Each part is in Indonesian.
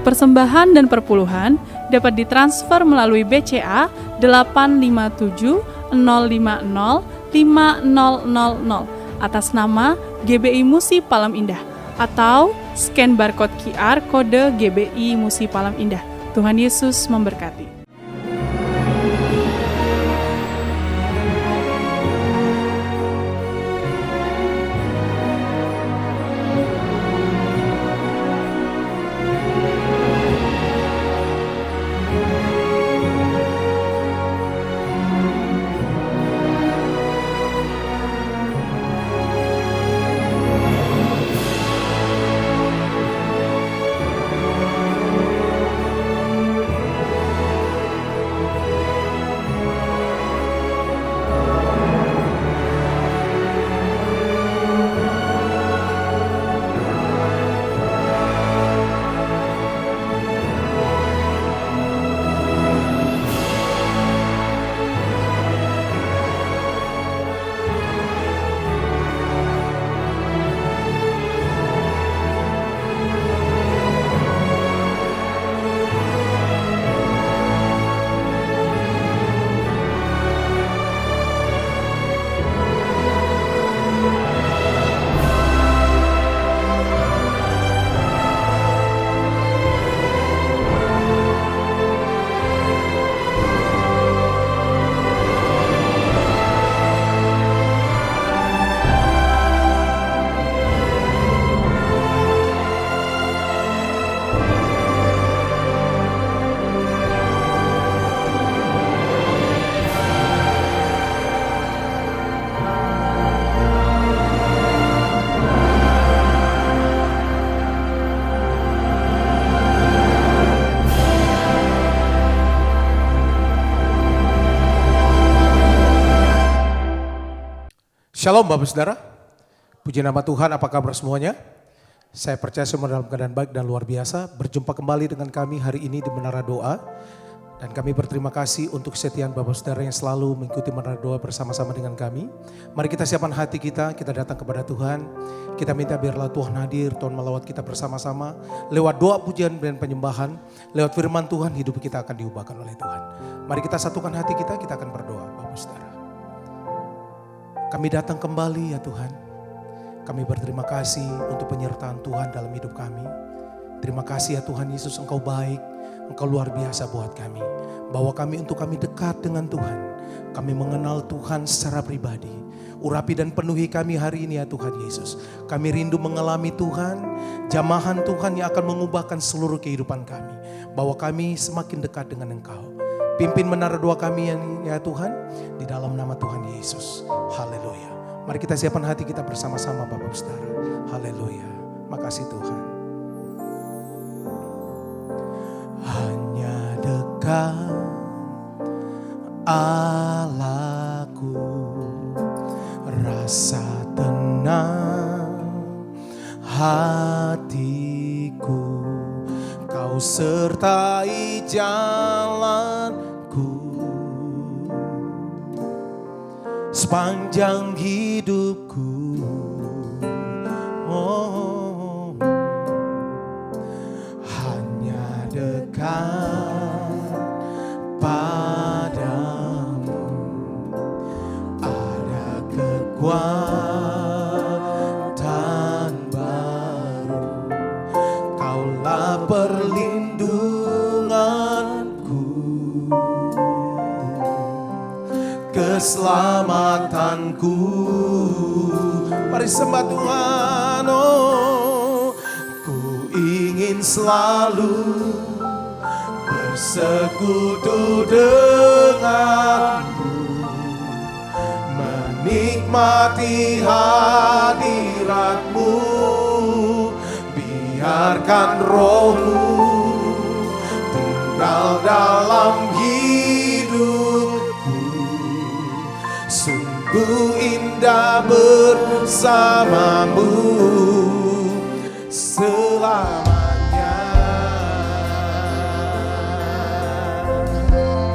Persembahan dan perpuluhan dapat ditransfer melalui BCA 857 050 5000 atas nama GBI Musi Palem Indah atau scan barcode QR kode GBI Musi Palem Indah. Tuhan Yesus memberkati. Shalom Bapak Saudara, puji nama Tuhan, apa kabar semuanya? Saya percaya semua dalam keadaan baik dan luar biasa. Berjumpa kembali dengan kami hari ini di Menara Doa. Dan kami berterima kasih untuk kesetiaan Bapak Saudara yang selalu mengikuti Menara Doa bersama-sama dengan kami. Mari kita siapkan hati kita datang kepada Tuhan. Kita minta biarlah Tuhan hadir, Tuhan melawat kita bersama-sama. Lewat doa, pujian dan penyembahan, lewat firman Tuhan hidup kita akan diubahkan oleh Tuhan. Mari kita satukan hati kita akan berdoa Bapak Saudara. Kami datang kembali ya Tuhan. Kami berterima kasih untuk penyertaan Tuhan dalam hidup kami. Terima kasih ya Tuhan Yesus, Engkau baik, Engkau luar biasa buat kami. Bawa kami untuk kami dekat dengan Tuhan. Kami mengenal Tuhan secara pribadi. Urapi dan penuhi kami hari ini ya Tuhan Yesus. Kami rindu mengalami Tuhan, jamahan Tuhan yang akan mengubahkan seluruh kehidupan kami. Bawa kami semakin dekat dengan Engkau. Pimpin menara doa kami ya Tuhan, di dalam nama Tuhan Yesus. Haleluya. Mari kita siapkan hati kita bersama-sama Bapak Saudara. Haleluya. Makasih Tuhan. Hanya dekat Allahku, rasa tenang hatiku. Kau sertai jalanku sepanjang hidupku. Oh, hanya dekat padamu ada kekuatan baru. Kaulah perlindunganku, keselamatanku. Mari sembah Tuhan. Oh, ku ingin selalu bersekutu denganmu, menikmati hadiratmu. Biarkan rohmu tinggal dalam hidupku. Sungguh indah bersamamu selamanya.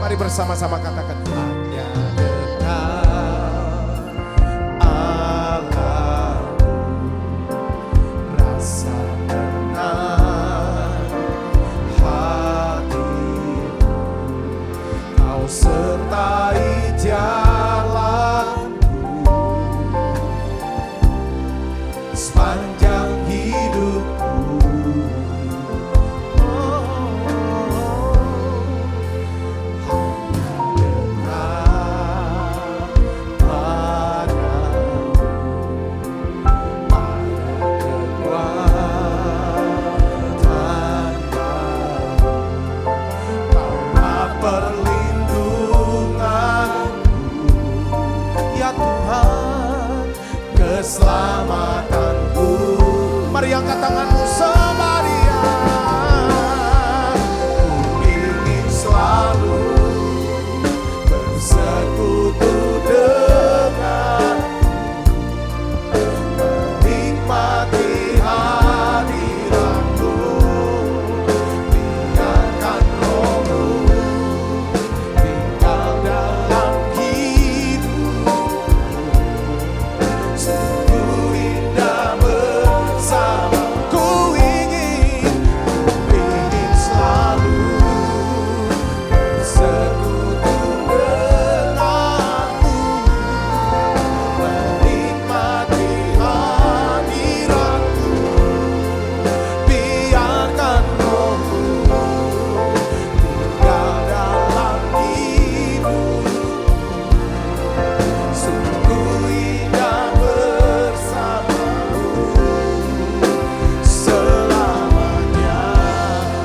Mari bersama-sama katakan hanya dekat Allahku, rasa tenang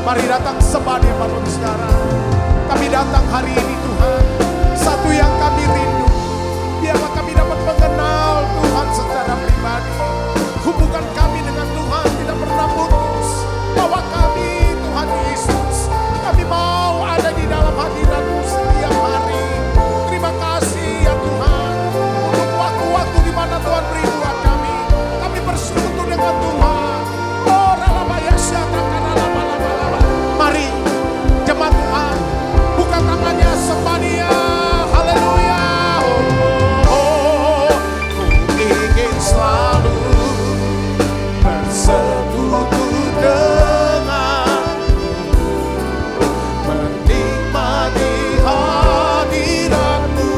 Mari datang sembah Dia Bapak Ibu Saudara. Kami datang hari ini Tuhan, satu yang kami rindu, biarlah kami dapat mengenal Tuhan secara pribadi. Hubungan kami dengan Tuhan tidak pernah putus. Bahwa kami Tuhan Yesus, kami mau ada di dalam hadirat-Mu setiap hari. Terima kasih ya Tuhan, untuk waktu-waktu di mana Tuhan beri buat kami. Kami bersekutu dengan Tuhan. Oh, ralabaya syataka ralabalaba. Mari jemaat Tuhan, buka tangannya, sembah Dia. Haleluya. Ku ingin selalu bersekutu dengan, menikmati hadirat-Mu.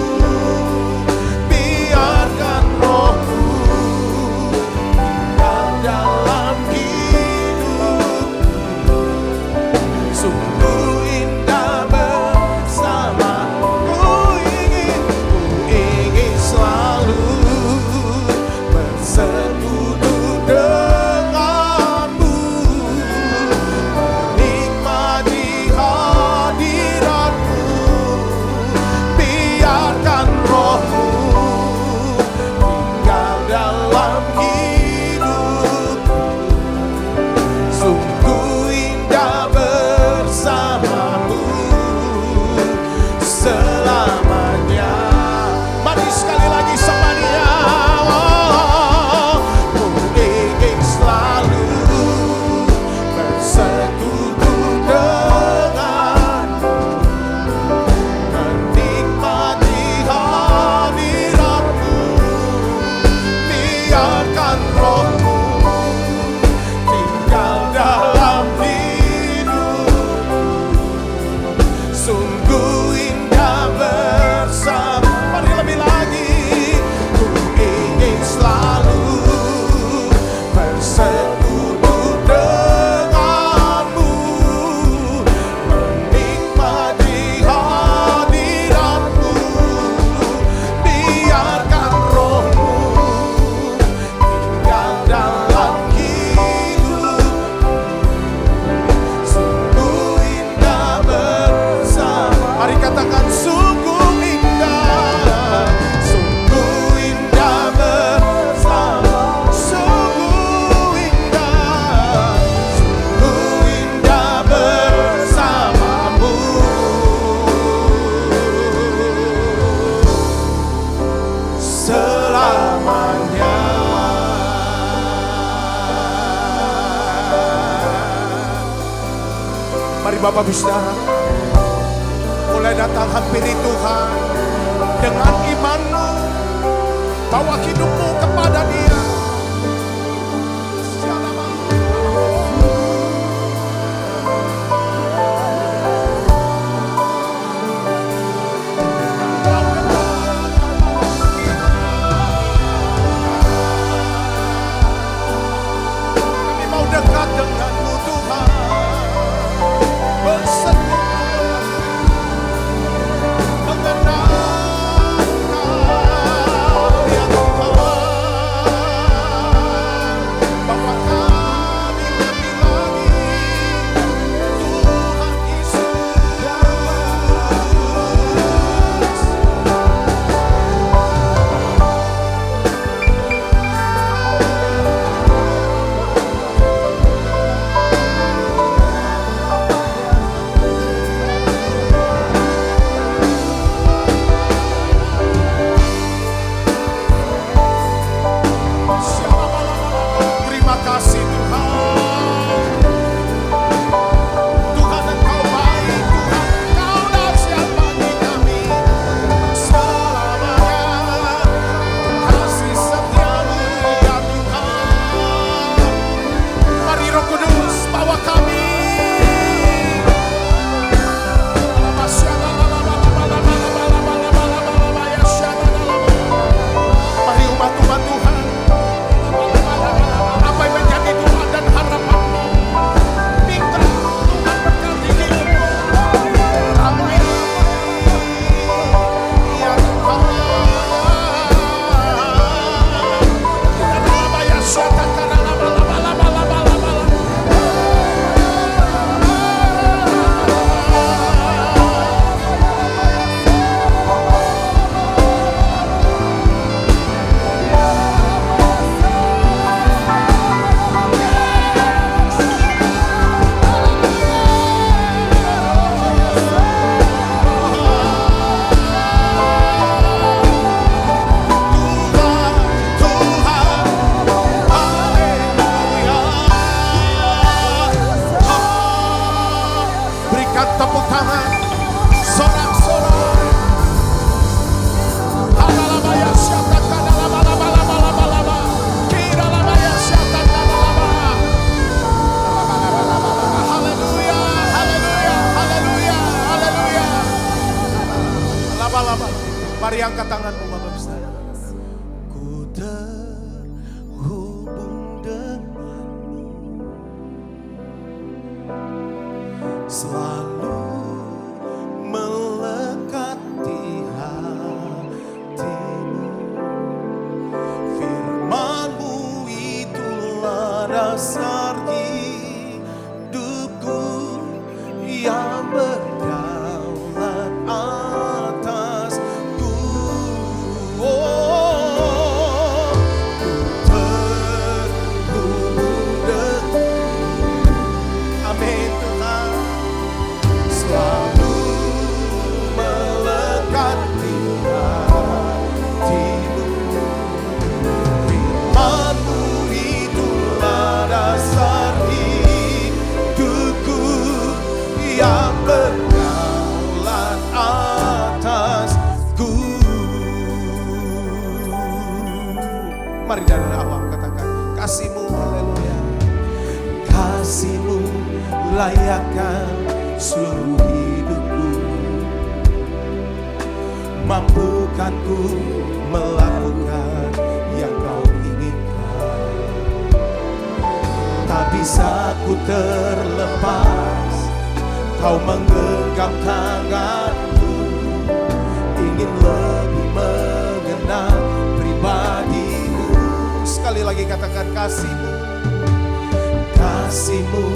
Biarkan Roh-Mu tinggal dalam hidupku. Sungguh indah bersama. Ku ingin selalu bersekutu denganmu, menikmati hadirat-Mu. Biarkan Roh-Mu tinggal dalam hidupku. Sungguh indah bersamamu selamanya. Mari sekali lagi sembah Dia. Ku ingin selalu bersekutu denganmu, menikmati hadirat-Mu. Biarkan Roh-Mu tinggal dalam hidupku. Sungguh indah bersama. Mari lebih lagi. Ku ingin selalu bersekutu denganmu, menikmati hadirat-Mu. Biarkan Roh-Mu tinggal dalam hidupku. Sungguh indah bersama. Mari katakan sungguh indah, sungguh indah bersama. Sungguh indah bersamamu selamanya. Mari Bapak Ibu Saudara, mulai datang hampiri Tuhan dengan imanmu, bawa hidupmu kepada Dia. Kami mau dekat dengan-Mu Tuhan, bersekutu, mengenal Engkau ya Tuhan. Berikan tepuk tangan sorak-sorai. Haleluya, syata kadalabalabalabalaba. Kiralabaya syata kadalaba. Haleluya, haleluya, haleluya, haleluya. Laba-laba. Mari angkat tanganmu Bapak Ibu Saudara. Ku terhubung denganmu, selalu melekat di hatimu. Firman-Mu itulah dasar hidupku yang berdaulat atasku. Oh, ku terhubung denganmu. Amin Tuhan. Selalu melekat di hatimu. Firman-Mu itulah dasar hidupku yang berdaulat atasku. Mari dari awal katakan kasih-Mu, haleluya. Kasih-Mu layakkan seluruh hidupku, mampukan ku melakukan yang Kau inginkan. Tak bisa ku terlepas, Kau menggenggam tanganku, ingin lebih mengenal pribadi-Mu. Sekali lagi katakan kasih-Mu. Kasih-Mu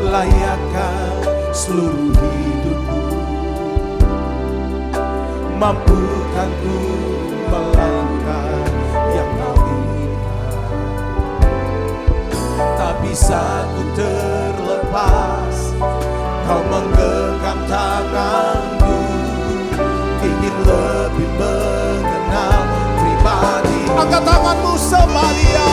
layakkan seluruh hidupku, mampukan ku melakukan yang Kau inginkan. Tak bisa ku terlepas, Kau menggenggam tanganku, ingin lebih mengenal pribadi. Angkat tanganmu Samaria.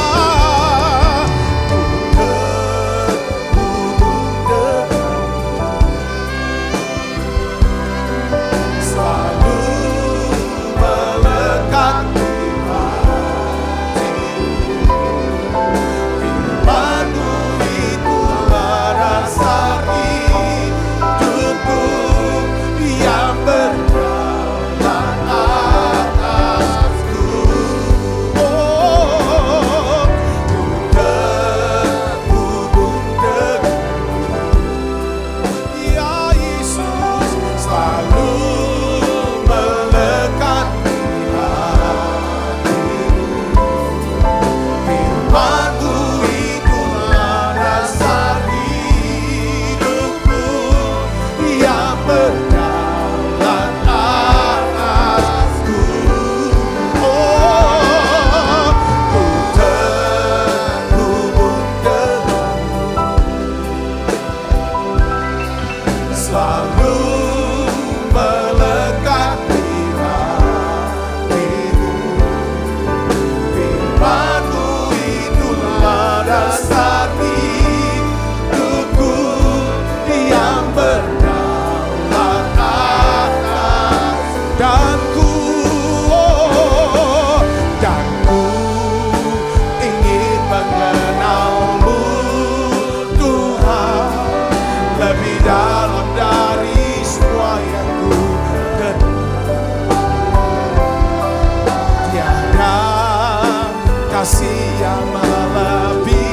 Kasih yang melebihimu,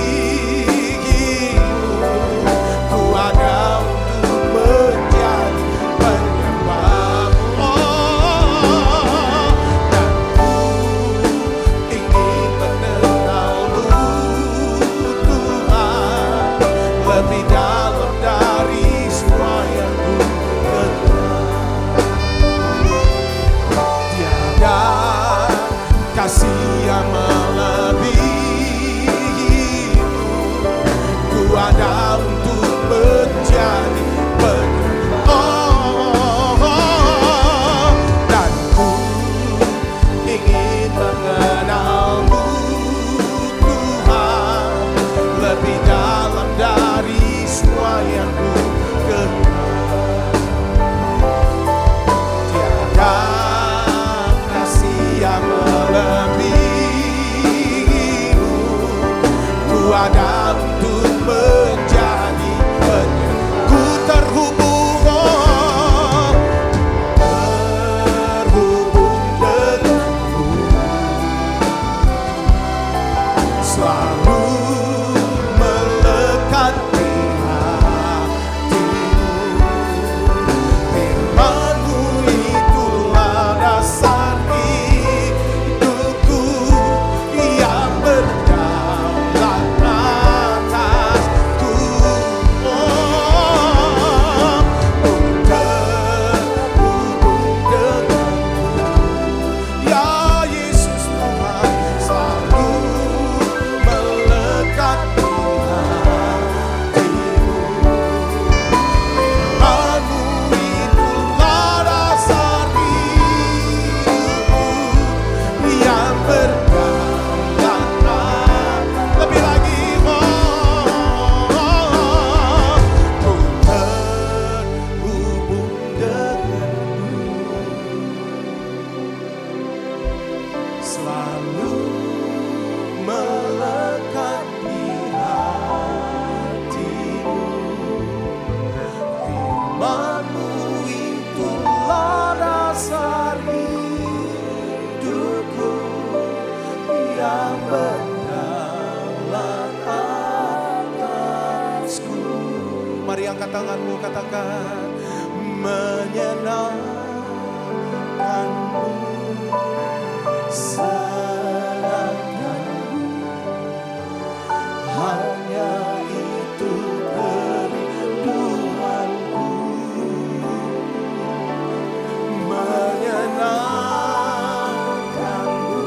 ku ada untuk menjadi penyembah-Mu. Oh, dan ku ingin mengenal-Mu Tuhan, lebih dalam dari semua yang ku kenal. Tiada kasih yang ada untuk menjadi dan ku ingin mengenal-Mu Tuhan, lebih dalam dari semua yang ku kenal. firman-Mu itulah dasar hidupku yang berjalan atasku. Mari angkat tanganmu, katakan menyenangkanmu, senangkanmu, hanya itu kerinduanku. Menyenangkanmu,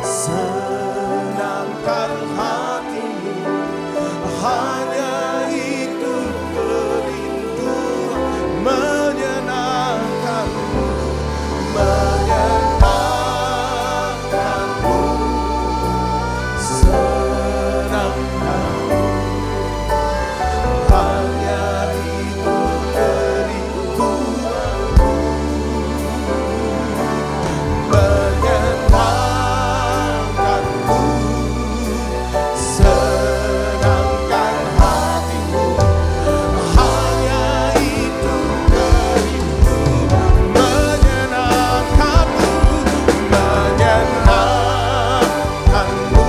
senangkan hatimu, hanya itu kerinduan. Menyenangkanmu, menyenangkanmu, senangkanmu, hanya itu kerinduanku. Menyenangkanmu, senangkan hatimu, hanya itu kerinduan. Menyenangkanmu, menyenangkanmu,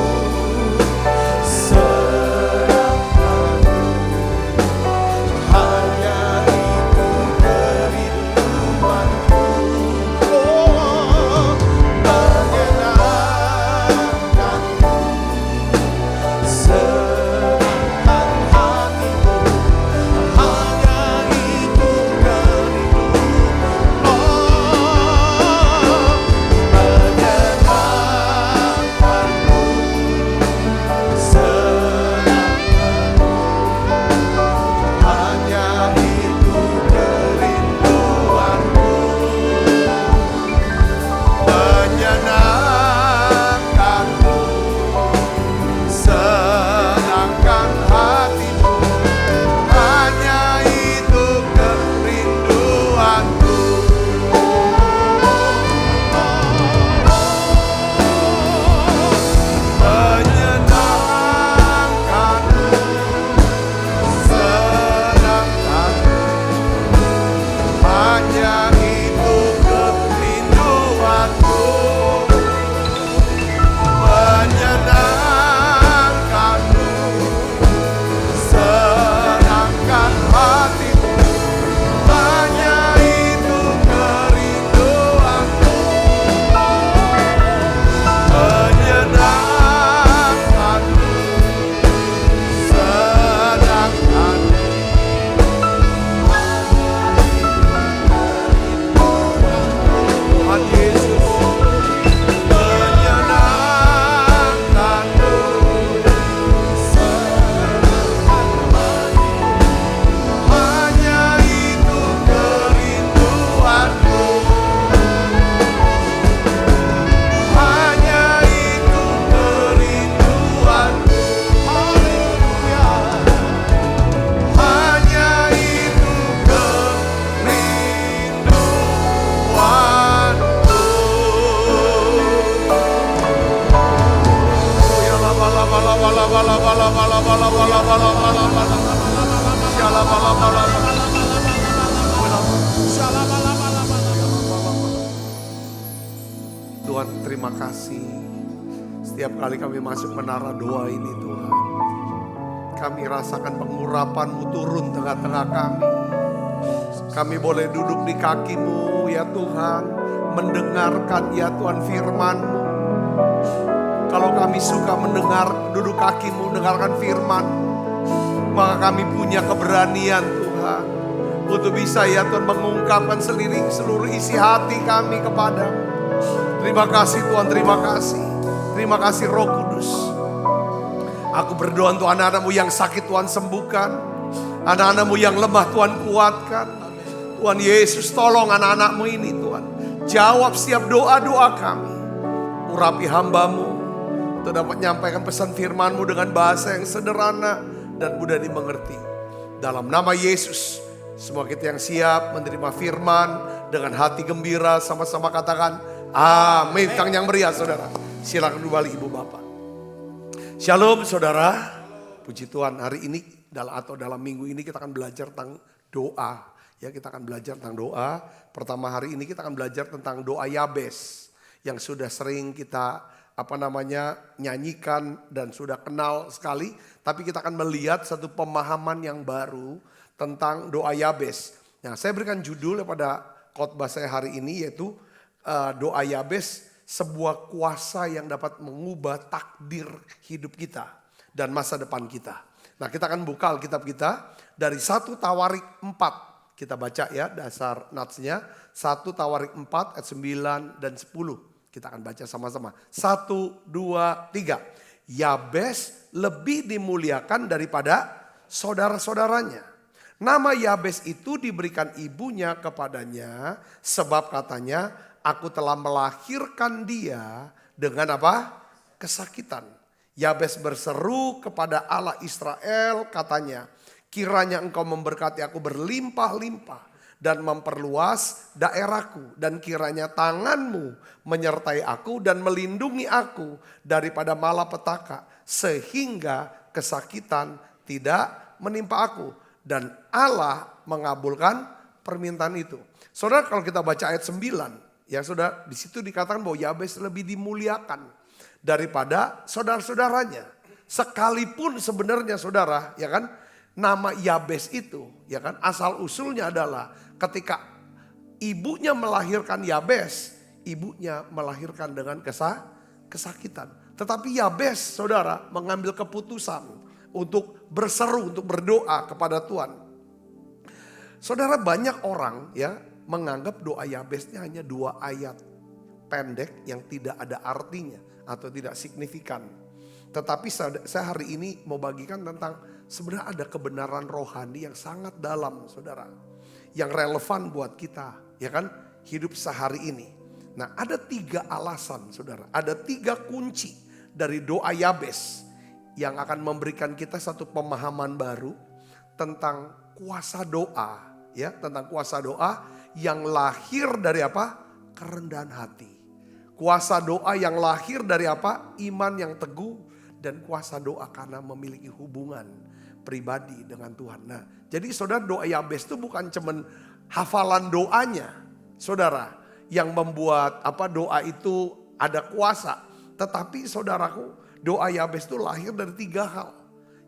senangkanmu, hanya itu kerinduanku. Oh, menyenangkanmu, senangkan hatimu, hanya itu kerinduan. Oh, menyenangkanmu, senangkanmu, hanya itu kerinduanku. Menyenangkanmu, senangkan hatimu, hanya itu kerinduanku. Menyenangkanmu, senangkanmu, hanya itu kerinduanku. Menyenangkanmu, senangkan hatimu, hanya itu kerinduanku. Menyenangkanmu, senangkan Tuhan Yesus. Menyenangkanmu, senangkan hanya itu kerinduanku. Hanya itu kerinduanku. Haleluya. Hanya itu kerinduanku. Ya la ba la ba la ba la ba la ba la ba la ba la ba la ba la ba la ba la. Ya la ba la ba la ba. Tuhan, terima kasih. Setiap kali kami masuk menara doa ini Tuhan, kami rasakan pengurapan-Mu turun tengah-tengah kami. Kami boleh duduk di kaki-Mu ya Tuhan, mendengarkan ya Tuhan firman-Mu. Kalau kami suka mendengar, duduk kaki-Mu, dengarkan firman, maka kami punya keberanian Tuhan, untuk bisa ya Tuhan mengungkapkan seluruh isi hati kami kepadamu. Terima kasih Tuhan, terima kasih. Terima kasih Roh Kudus. Aku berdoa untuk anak-anak-Mu yang sakit Tuhan sembuhkan. Anak-anak-Mu yang lemah Tuhan kuatkan. Tuhan Yesus tolong anak-anak-Mu ini Tuhan. Jawab setiap doa-doa kami. Urapi hamba-Mu untuk dapat menyampaikan pesan firman-Mu dengan bahasa yang sederhana dan mudah dimengerti. Dalam nama Yesus, semua kita yang siap menerima firman dengan hati gembira sama-sama katakan amin. Tangan yang meriah saudara. Silakan kembali ibu bapak. Shalom saudara. Puji Tuhan, hari ini dalam minggu ini kita akan belajar tentang doa. Ya, kita akan belajar tentang doa. Pertama hari ini kita akan belajar tentang doa Yabes yang sudah sering kita nyanyikan dan sudah kenal sekali. Tapi kita akan melihat satu pemahaman yang baru tentang doa Yabes. Nah, saya berikan judul pada khotbah saya hari ini yaitu doa Yabes, sebuah kuasa yang dapat mengubah takdir hidup kita dan masa depan kita. Nah, kita akan buka Alkitab kita dari 1 Tawarik 4. Kita baca ya dasar natsnya. 1 Tawarik 4 ayat 9 dan 10. Kita akan baca sama-sama. 1, 2, 3. Yabes lebih dimuliakan daripada saudara-saudaranya. Nama Yabes itu diberikan ibunya kepadanya sebab katanya, aku telah melahirkan dia dengan apa? Kesakitan. Yabes berseru kepada Allah Israel, katanya, kiranya engkau memberkati aku berlimpah-limpah dan memperluas daerahku. Dan kiranya tanganmu menyertai aku dan melindungi aku daripada malapetaka. Sehingga kesakitan tidak menimpa aku. Dan Allah mengabulkan permintaan itu. Saudara, kalau kita baca ayat 9. Ya saudara, di situ dikatakan bahwa Yabes lebih dimuliakan daripada saudara-saudaranya. Sekalipun sebenarnya saudara, ya kan, nama Yabes itu, ya kan, asal usulnya adalah ketika ibunya melahirkan Yabes, ibunya melahirkan dengan kesakitan. Tetapi Yabes, saudara, mengambil keputusan untuk berseru, untuk berdoa kepada Tuhan. Saudara, banyak orang ya menganggap doa Yabesnya hanya 2 ayat pendek yang tidak ada artinya atau tidak signifikan. Tetapi saya hari ini mau bagikan tentang sebenarnya ada kebenaran rohani yang sangat dalam, saudara. Yang relevan buat kita, ya kan, hidup sehari ini. Nah, ada 3 alasan, saudara. Ada 3 kunci dari doa Yabes yang akan memberikan kita satu pemahaman baru tentang kuasa doa, ya, tentang kuasa doa yang lahir dari apa? Kerendahan hati. Kuasa doa yang lahir dari apa? Iman yang teguh. Dan kuasa doa karena memiliki hubungan pribadi dengan Tuhan. Nah, jadi saudara, doa Yabes itu bukan cuman hafalan doanya, saudara, yang membuat doa itu ada kuasa. Tetapi saudaraku, doa Yabes itu lahir dari 3 hal.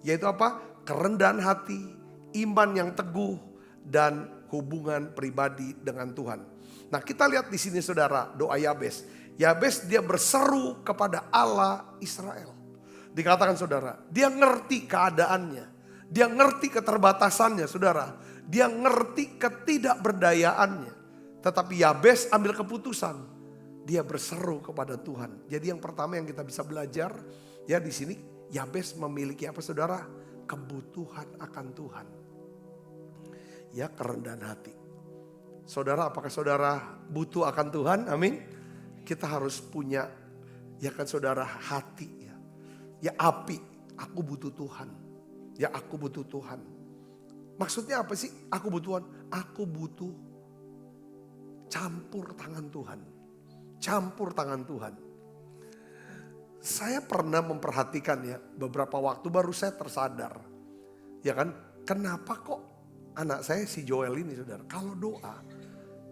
Yaitu apa? Kerendahan hati, iman yang teguh, dan hubungan pribadi dengan Tuhan. Nah, kita lihat di sini saudara, doa Yabes. Yabes dia berseru kepada Allah Israel. Dikatakan saudara, dia ngerti keadaannya. Dia ngerti keterbatasannya saudara. Dia ngerti ketidakberdayaannya. Tetapi Yabes ambil keputusan. Dia berseru kepada Tuhan. Jadi yang pertama yang kita bisa belajar ya di sini, Yabes memiliki apa saudara? Kebutuhan akan Tuhan. Ya, kerendahan hati. Saudara, apakah saudara butuh akan Tuhan? Amin. Kita harus punya ya kan saudara, hati. Ya, api, aku butuh Tuhan. Ya, aku butuh Tuhan. Maksudnya apa sih? Aku butuh Tuhan. Aku butuh campur tangan Tuhan. Campur tangan Tuhan. Saya pernah memperhatikan ya, beberapa waktu baru saya tersadar. Ya kan, kenapa kok anak saya si Joel ini saudara, kalau doa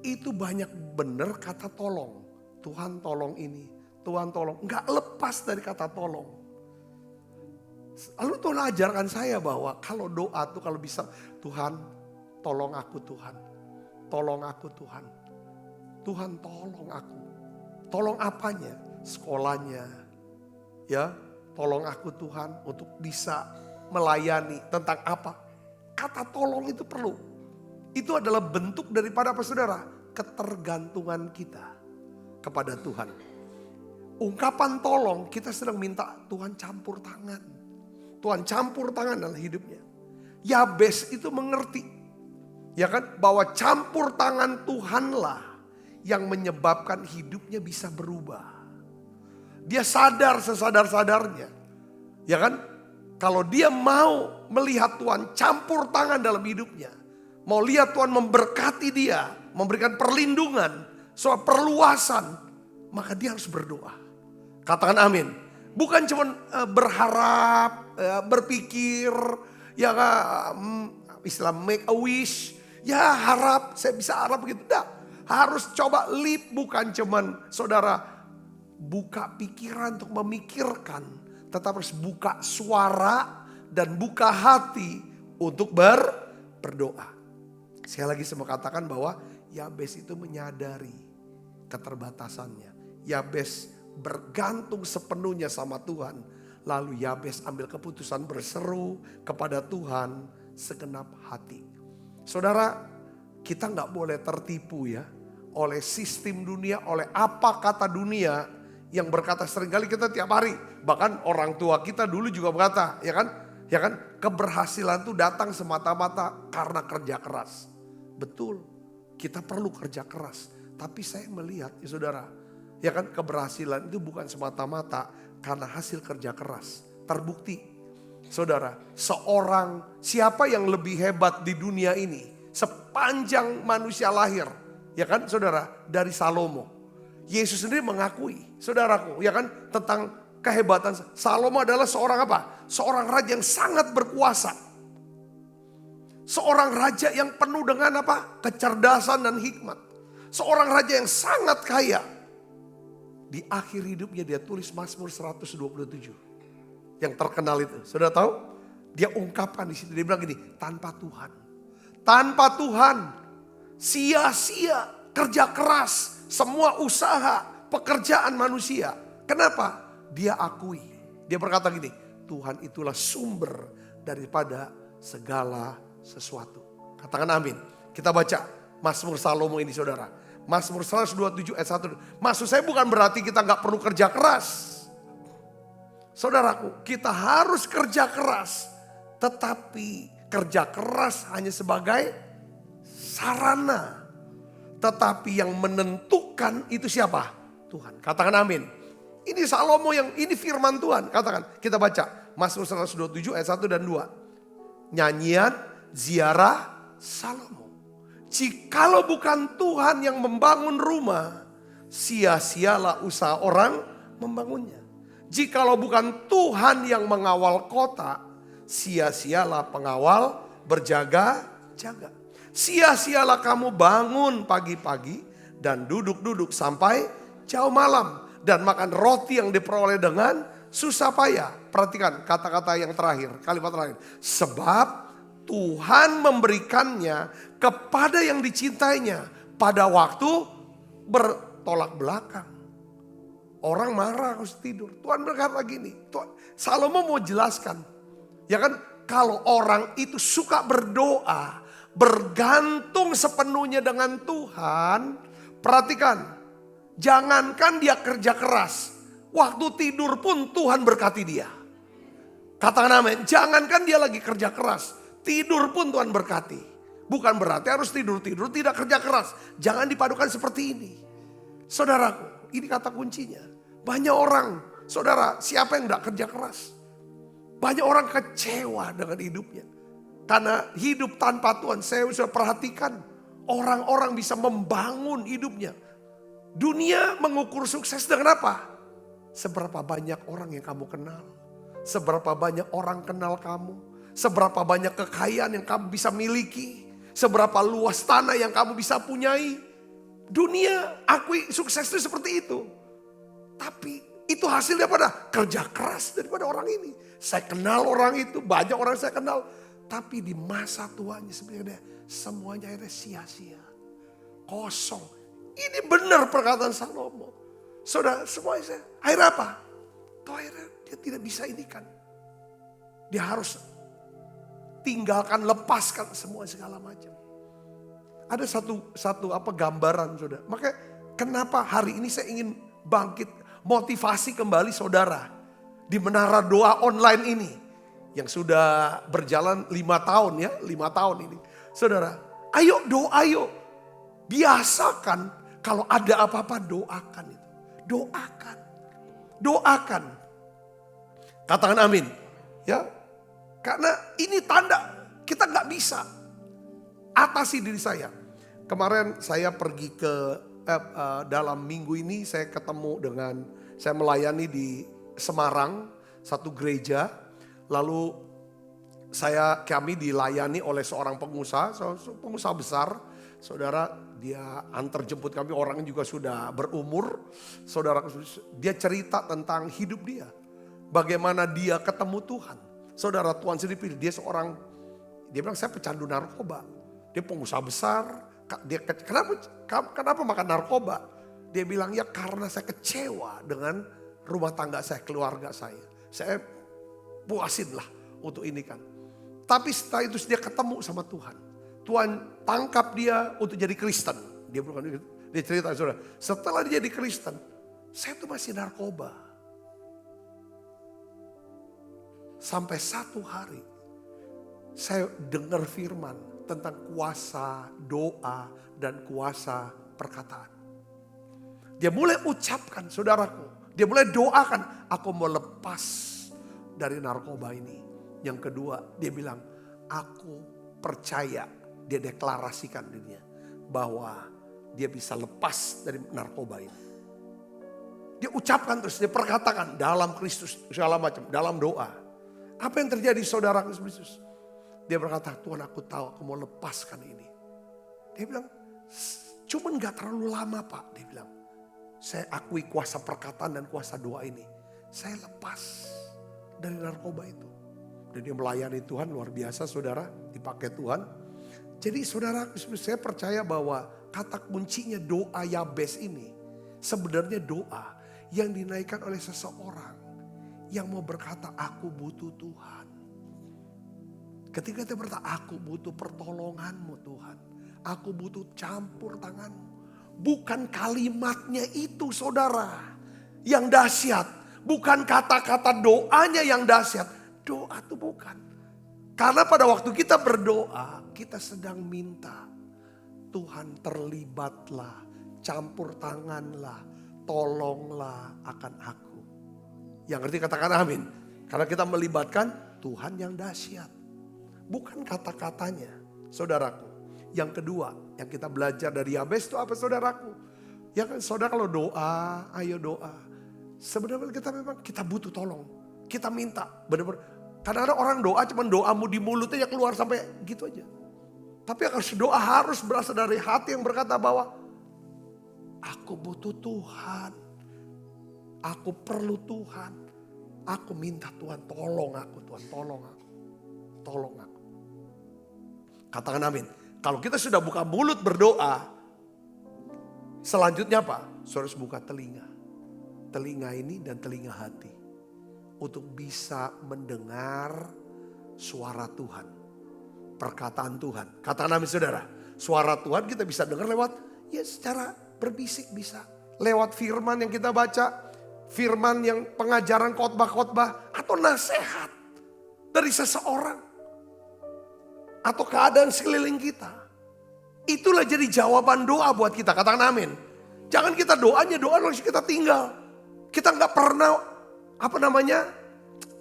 itu banyak bener kata tolong. Tuhan tolong ini, Tuhan tolong. Enggak lepas dari kata tolong. Lalu Tuhan ajarkan saya bahwa kalau doa tuh kalau bisa, Tuhan tolong aku Tuhan. Tolong aku Tuhan. Tuhan tolong aku. Tolong apanya? Sekolahnya. Ya, tolong aku Tuhan untuk bisa melayani tentang apa? Kata tolong itu perlu. Itu adalah bentuk daripada apa saudara? Ketergantungan kita kepada Tuhan. Ungkapan tolong kita sedang minta Tuhan campur tangan. Tuhan campur tangan dalam hidupnya. Yabes itu mengerti. Ya kan, bahwa campur tangan Tuhanlah yang menyebabkan hidupnya bisa berubah. Dia sadar sesadar-sadarnya. Ya kan, kalau dia mau melihat Tuhan campur tangan dalam hidupnya. Mau lihat Tuhan memberkati dia, memberikan perlindungan, soal perluasan, maka dia harus berdoa. Katakan amin. Bukan cuma berharap, berpikir, ya istilah make a wish, Ya harap, saya bisa harap begitu. Enggak, harus coba leap, bukan cuman saudara buka pikiran untuk memikirkan. Tetap harus buka suara dan buka hati untuk berdoa. Sekali lagi saya mau katakan bahwa Yabes itu menyadari keterbatasannya. Yabes bergantung sepenuhnya sama Tuhan. Lalu Yabes ambil keputusan berseru kepada Tuhan segenap hati. Saudara, kita gak boleh tertipu ya oleh sistem dunia, oleh apa kata dunia yang berkata seringkali kita tiap hari. Bahkan orang tua kita dulu juga berkata, ya kan? Ya kan? Keberhasilan itu datang semata-mata karena kerja keras. Betul, kita perlu kerja keras. Tapi saya melihat ya saudara, ya kan, keberhasilan itu bukan semata-mata karena hasil kerja keras. Terbukti, saudara, siapa yang lebih hebat di dunia ini sepanjang manusia lahir, ya kan saudara, dari Salomo. Yesus sendiri mengakui, saudaraku, ya kan, tentang kehebatan. Salomo adalah seorang apa? Seorang raja yang sangat berkuasa. Seorang raja yang penuh dengan apa? Kecerdasan dan hikmat. Seorang raja yang sangat kaya. Di akhir hidupnya dia tulis Mazmur 127. Yang terkenal itu. Sudah tahu? Dia ungkapkan di situ. Dia bilang gini, tanpa Tuhan. Tanpa Tuhan. Sia-sia kerja keras. Semua usaha, pekerjaan manusia. Kenapa? Dia akui. Dia berkata gini, Tuhan itulah sumber daripada segala sesuatu. Katakan amin. Kita baca Mazmur Salomo ini saudara. Mazmur 127 ayat 1. Maksud saya bukan berarti kita gak perlu kerja keras. Saudaraku, kita harus kerja keras. Tetapi kerja keras hanya sebagai sarana. Tetapi yang menentukan itu siapa? Tuhan. Katakan amin. Ini Salomo ini firman Tuhan. Katakan, kita baca Mazmur 127 ayat 1 dan 2. Nyanyian ziarah Salomo. Jikalau bukan Tuhan yang membangun rumah, sia-sialah usaha orang membangunnya. Jikalau bukan Tuhan yang mengawal kota, sia-sialah pengawal berjaga-jaga. Sia-sialah kamu bangun pagi-pagi dan duduk-duduk sampai jauh malam. Dan makan roti yang diperoleh dengan susah payah. Perhatikan kata-kata yang terakhir, kalimat terakhir. Sebab Tuhan memberikannya kepada yang dicintainya pada waktu bertolak belakang. Orang marah harus tidur. Tuhan berkata gini, Salomo mau jelaskan. Ya kan, kalau orang itu suka berdoa, bergantung sepenuhnya dengan Tuhan. Perhatikan, jangankan dia kerja keras, waktu tidur pun Tuhan berkati dia. Katakan amin. Jangankan dia lagi kerja keras, tidur pun Tuhan berkati. Bukan berarti harus tidur-tidur tidak kerja keras. Jangan dipadukan seperti ini. Saudaraku, ini kata kuncinya. Banyak orang, saudara, siapa yang tidak kerja keras? Banyak orang kecewa dengan hidupnya. Karena hidup tanpa Tuhan, saya sudah perhatikan. Orang-orang bisa membangun hidupnya. Dunia mengukur sukses dengan apa? Seberapa banyak orang yang kamu kenal. Seberapa banyak orang kenal kamu. Seberapa banyak kekayaan yang kamu bisa miliki. Seberapa luas tanah yang kamu bisa punyai. Dunia akui sukses itu seperti itu. Tapi itu hasil daripada kerja keras daripada orang ini. Saya kenal orang itu, banyak orang saya kenal. Tapi di masa tuanya sebenarnya semuanya akhirnya sia-sia. Kosong. Ini benar perkataan Salomo. Saudara, semuanya akhirnya apa? Akhirnya dia tidak bisa ini kan. Dia harus tinggalkan, lepaskan semua segala macam. Ada satu gambaran saudara. Makanya kenapa hari ini saya ingin bangkit, motivasi kembali saudara di menara doa online ini yang sudah berjalan 5 tahun ya, 5 tahun ini. Saudara, ayo doa yuk. Biasakan kalau ada apa-apa doakan itu. Doakan. Doakan. Katakan amin. Ya. Karena ini tanda kita nggak bisa atasi diri saya. Kemarin saya pergi ke dalam minggu ini saya melayani di Semarang, satu gereja. Lalu kami dilayani oleh seorang pengusaha besar. Saudara, dia antar jemput kami, orang juga sudah berumur. Saudara, dia cerita tentang hidup dia. Bagaimana dia ketemu Tuhan. Saudara, Tuhan sendiri pilih dia dia bilang saya pecandu narkoba. Dia pengusaha besar. Dia kenapa makan narkoba? Dia bilang ya karena saya kecewa dengan rumah tangga saya, keluarga saya. Saya puasin lah untuk ini kan. Tapi setelah itu dia ketemu sama Tuhan. Tuhan tangkap dia untuk jadi Kristen. Dia cerita, saudara, setelah dia jadi Kristen, saya tuh masih narkoba. Sampai satu hari, saya dengar firman tentang kuasa doa dan kuasa perkataan. Dia mulai ucapkan, saudaraku, dia mulai doakan, aku mau lepas dari narkoba ini. Yang kedua, dia bilang, aku percaya. Dia deklarasikan dirinya bahwa dia bisa lepas dari narkoba ini. Dia ucapkan terus, dia perkatakan dalam Kristus segala macam, dalam doa. Apa yang terjadi saudara Kristus? Dia berkata, Tuhan aku tahu aku mau lepaskan ini. Dia bilang, cuman gak terlalu lama Pak. Dia bilang, saya akui kuasa perkataan dan kuasa doa ini. Saya lepas dari narkoba itu. Dan dia melayani Tuhan luar biasa saudara, dipakai Tuhan. Jadi saudara, saya percaya bahwa kata kuncinya doa Yabes ini sebenarnya doa yang dinaikkan oleh seseorang yang mau berkata aku butuh Tuhan. Ketika dia berkata aku butuh pertolonganmu Tuhan. Aku butuh campur tanganmu. Bukan kalimatnya itu saudara yang dahsyat. Bukan kata-kata doanya yang dahsyat. Doa itu bukan. Karena pada waktu kita berdoa, kita sedang minta. Tuhan terlibatlah, campur tanganlah, tolonglah akan aku. Yang ngerti katakan amin. Karena kita melibatkan Tuhan yang dahsyat. Bukan kata-katanya, saudaraku. Yang kedua, yang kita belajar dari Yabes itu apa saudaraku? Ya kan saudara kalau doa, ayo doa. Sebenarnya kita butuh tolong. Kita minta, benar-benar. Kadang-kadang orang doa cuma doamu di mulutnya keluar sampai gitu aja. Tapi doa harus berasal dari hati yang berkata bahwa aku butuh Tuhan. Aku perlu Tuhan. Aku minta Tuhan tolong aku. Tuhan tolong aku. Tolong aku. Katakan amin. Kalau kita sudah buka mulut berdoa. Selanjutnya apa? Saudara harus buka telinga. Telinga ini dan telinga hati. Untuk bisa mendengar suara Tuhan. Perkataan Tuhan. Katakan amin saudara. Suara Tuhan kita bisa dengar lewat ya secara berbisik bisa. Lewat firman yang kita baca. Firman yang pengajaran khotbah-khotbah. Atau nasihat dari seseorang. Atau keadaan sekeliling kita. Itulah jadi jawaban doa buat kita. Katakan amin. Jangan kita doanya doa langsung kita tinggal. Kita gak pernah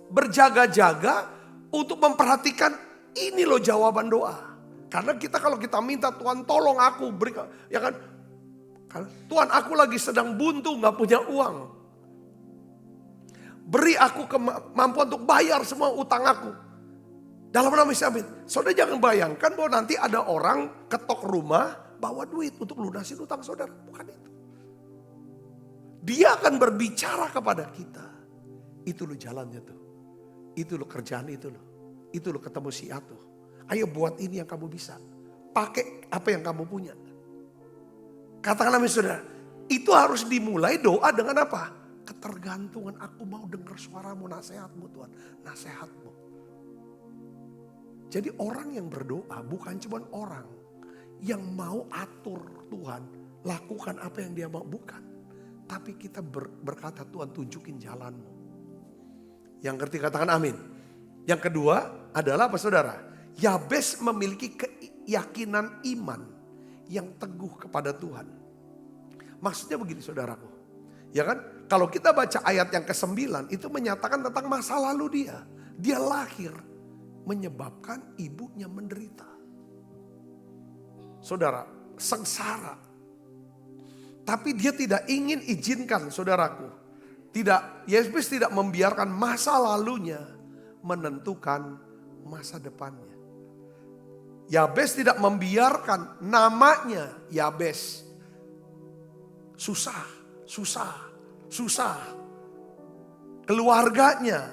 berjaga-jaga untuk memperhatikan ini loh jawaban doa. Karena kalau kita minta Tuhan tolong aku berikan, ya kan? Tuhan aku lagi sedang buntu nggak punya uang. Beri aku kemampuan untuk bayar semua utang aku. Dalam nama Yesus amin. Saudara jangan bayangkan bahwa nanti ada orang ketok rumah bawa duit untuk lunasin utang saudara. Bukan itu. Dia akan berbicara kepada kita. Itu loh jalannya tuh. Itu loh kerjaan itu loh. Itu loh ketemu si A tuh. Ayo buat ini yang kamu bisa. Pakai apa yang kamu punya. Katakan amin saudara. Itu harus dimulai doa dengan apa? Ketergantungan. Aku mau dengar suaramu, nasihatmu Tuhan. Nasihatmu. Jadi orang yang berdoa bukan cuma orang yang mau atur Tuhan. Lakukan apa yang dia mau. Bukan. Tapi kita berkata Tuhan tunjukin jalanmu. Yang ngerti katakan amin. Yang kedua adalah apa saudara? Yabes memiliki keyakinan iman yang teguh kepada Tuhan. Maksudnya begini saudaraku. Ya kan? Kalau kita baca ayat yang ke-9 itu menyatakan tentang masa lalu dia. Dia lahir menyebabkan ibunya menderita. Saudara, sengsara. Tapi dia tidak ingin izinkan saudaraku. Yesus tidak membiarkan masa lalunya menentukan masa depannya. Yabes tidak membiarkan namanya Yabes susah. Keluarganya,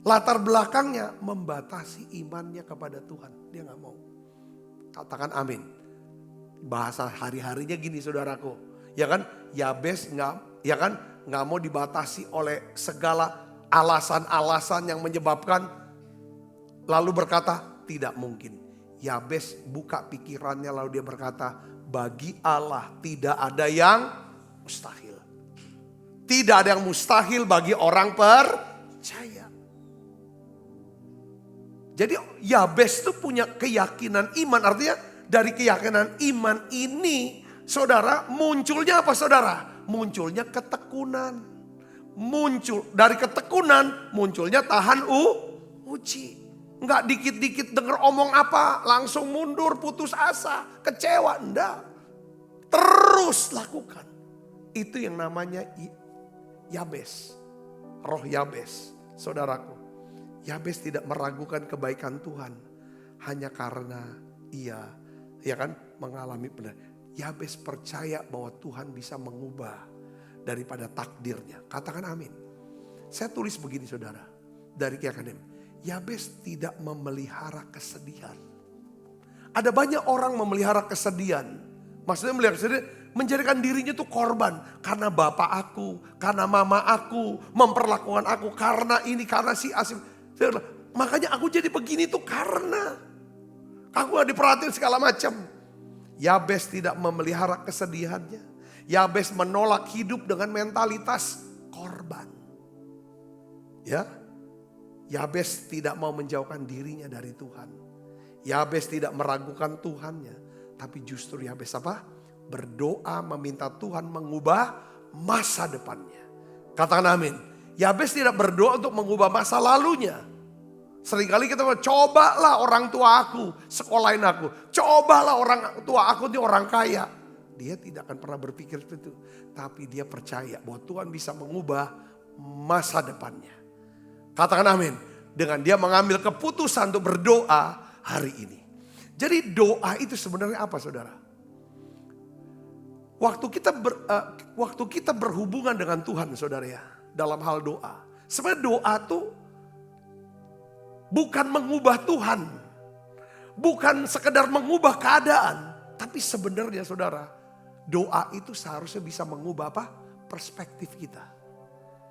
latar belakangnya membatasi imannya kepada Tuhan. Dia gak mau. Katakan amin. Bahasa hari-harinya gini saudaraku. Ya kan, Yabes nggak mau dibatasi oleh segala alasan-alasan yang menyebabkan, lalu berkata tidak mungkin. Yabes buka pikirannya lalu dia berkata, bagi Allah tidak ada yang mustahil. Tidak ada yang mustahil bagi orang percaya. Jadi Yabes itu punya keyakinan iman, artinya dari keyakinan iman ini saudara, munculnya apa saudara? Munculnya ketekunan. Dari ketekunan munculnya tahan uji. Enggak dikit-dikit denger omong apa langsung mundur, putus asa, kecewa. Enggak. Terus lakukan. Itu yang namanya Yabes. Roh Yabes, saudaraku. Yabes tidak meragukan kebaikan Tuhan hanya karena ia mengalami benar. Yabes percaya bahwa Tuhan bisa mengubah daripada takdirnya. Katakan amin. Saya tulis begini saudara. Dari keyakinan. Yabes tidak memelihara kesedihan. Ada banyak orang memelihara kesedihan. Maksudnya memelihara kesedihan. Menjadikan dirinya itu korban. Karena bapak aku. Karena mama aku. Memperlakukan aku. Karena ini. Karena si Asim. Makanya aku jadi begini tuh karena. Aku gak diperhatiin segala macam. Yabes tidak memelihara kesedihannya. Yabes menolak hidup dengan mentalitas korban. Ya, Yabes tidak mau menjauhkan dirinya dari Tuhan. Yabes tidak meragukan Tuhannya. Tapi justru Yabes apa? Berdoa meminta Tuhan mengubah masa depannya. Katakan amin. Yabes tidak berdoa untuk mengubah masa lalunya. Seringkali kita bilang, cobalah orang tua aku sekolahin aku. Cobalah orang tua aku ini orang kaya. Dia tidak akan pernah berpikir seperti itu. Tapi dia percaya bahwa Tuhan bisa mengubah masa depannya. Katakan amin. Dengan dia mengambil keputusan untuk berdoa hari ini. Jadi doa itu sebenarnya apa saudara? Waktu kita berhubungan dengan Tuhan saudara ya. Dalam hal doa. Sebenarnya doa tuh bukan mengubah Tuhan. Bukan sekedar mengubah keadaan. Tapi sebenarnya saudara, doa itu seharusnya bisa mengubah apa? Perspektif kita.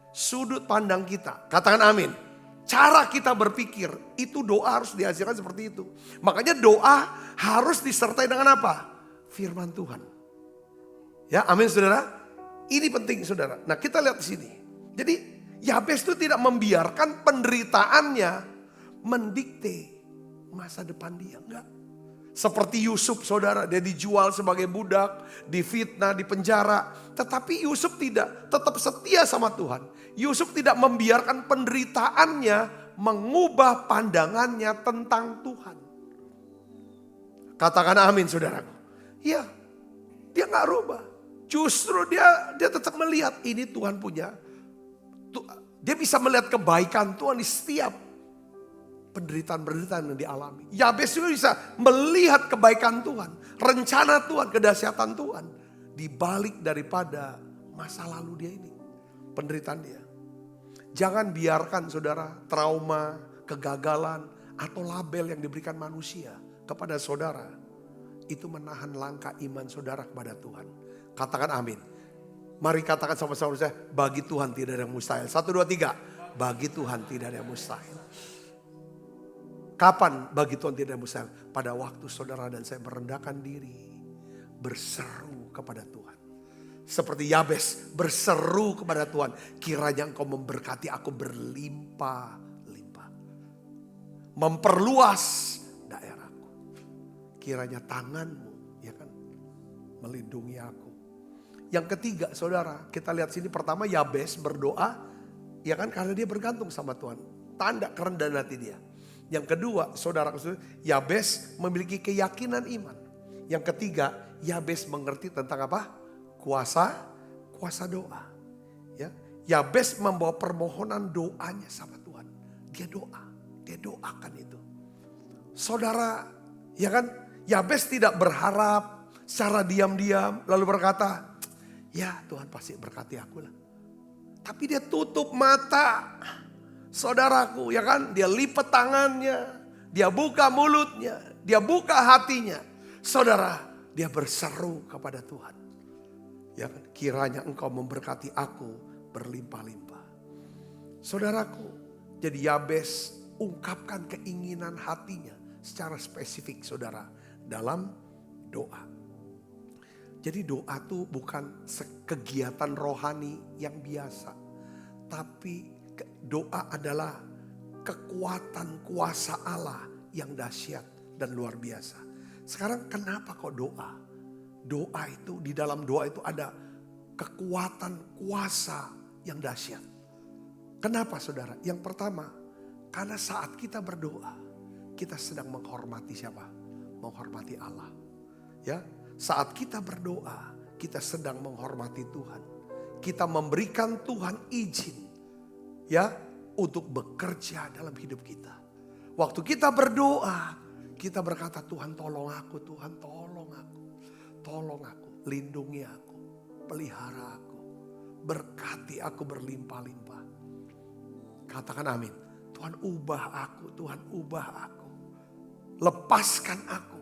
Sudut pandang kita. Katakan amin. Cara kita berpikir, itu doa harus dihasilkan seperti itu. Makanya doa harus disertai dengan apa? Firman Tuhan. Ya amin saudara. Ini penting saudara. Nah kita lihat di sini. Jadi Yabes itu tidak membiarkan penderitaannya mendikte masa depan dia. Enggak. Seperti Yusuf saudara, dia dijual sebagai budak, difitnah, dipenjara. Tetapi Yusuf tidak, tetap setia sama Tuhan. Yusuf tidak membiarkan penderitaannya mengubah pandangannya tentang Tuhan. Katakan amin saudaraku. Iya, dia gak rubah. Justru dia tetap melihat ini Tuhan punya. Dia bisa melihat kebaikan Tuhan di setiap penderitaan-penderitaan yang dialami. Yabes juga bisa melihat kebaikan Tuhan. Rencana Tuhan, kedahsyatan Tuhan. Di balik daripada masa lalu dia ini. Penderitaan dia. Jangan biarkan saudara trauma, kegagalan, atau label yang diberikan manusia kepada saudara. Itu menahan langkah iman saudara kepada Tuhan. Katakan amin. Mari katakan sama saudara saya, bagi Tuhan tidak ada yang mustahil. 1, 2, 3. Bagi Tuhan tidak ada yang mustahil. Kapan bagi Tuhan tidak mustahil? Pada waktu saudara dan saya merendahkan diri. Berseru kepada Tuhan. Seperti Yabes berseru kepada Tuhan. Kiranya engkau memberkati aku berlimpah-limpah. Memperluas daerahku. Kiranya tanganmu ya kan melindungi aku. Yang ketiga saudara, kita lihat sini pertama Yabes berdoa. Ya kan karena dia bergantung sama Tuhan. Tanda kerendahan hati dia. Yang kedua, saudara, Yabes memiliki keyakinan iman. Yang ketiga, Yabes mengerti tentang apa? Kuasa doa. Ya, Yabes membawa permohonan doanya sama Tuhan. Dia doakan itu. Saudara, ya kan, Yabes tidak berharap secara diam-diam lalu berkata, ya Tuhan pasti berkati aku lah. Tapi dia tutup mata, saudaraku, ya kan, dia lipat tangannya, dia buka mulutnya, dia buka hatinya. Saudara, dia berseru kepada Tuhan. Ya kan, kiranya engkau memberkati aku berlimpah-limpah. Saudaraku, jadi Yabes ungkapkan keinginan hatinya secara spesifik, saudara, dalam doa. Jadi doa itu bukan kegiatan rohani yang biasa. Tapi doa adalah kekuatan kuasa Allah yang dahsyat dan luar biasa. Sekarang kenapa kok doa? Doa itu, di dalam doa itu ada kekuatan kuasa yang dahsyat. Kenapa saudara? Yang pertama, karena saat kita berdoa, kita sedang menghormati siapa? Menghormati Allah. Ya, saat kita berdoa, kita sedang menghormati Tuhan. Kita memberikan Tuhan izin, ya, untuk bekerja dalam hidup kita. Waktu kita berdoa, kita berkata, Tuhan tolong aku, Tuhan tolong aku. Tolong aku, lindungi aku, pelihara aku, berkati aku berlimpah-limpah. Katakan amin. Tuhan ubah aku, Tuhan ubah aku. Lepaskan aku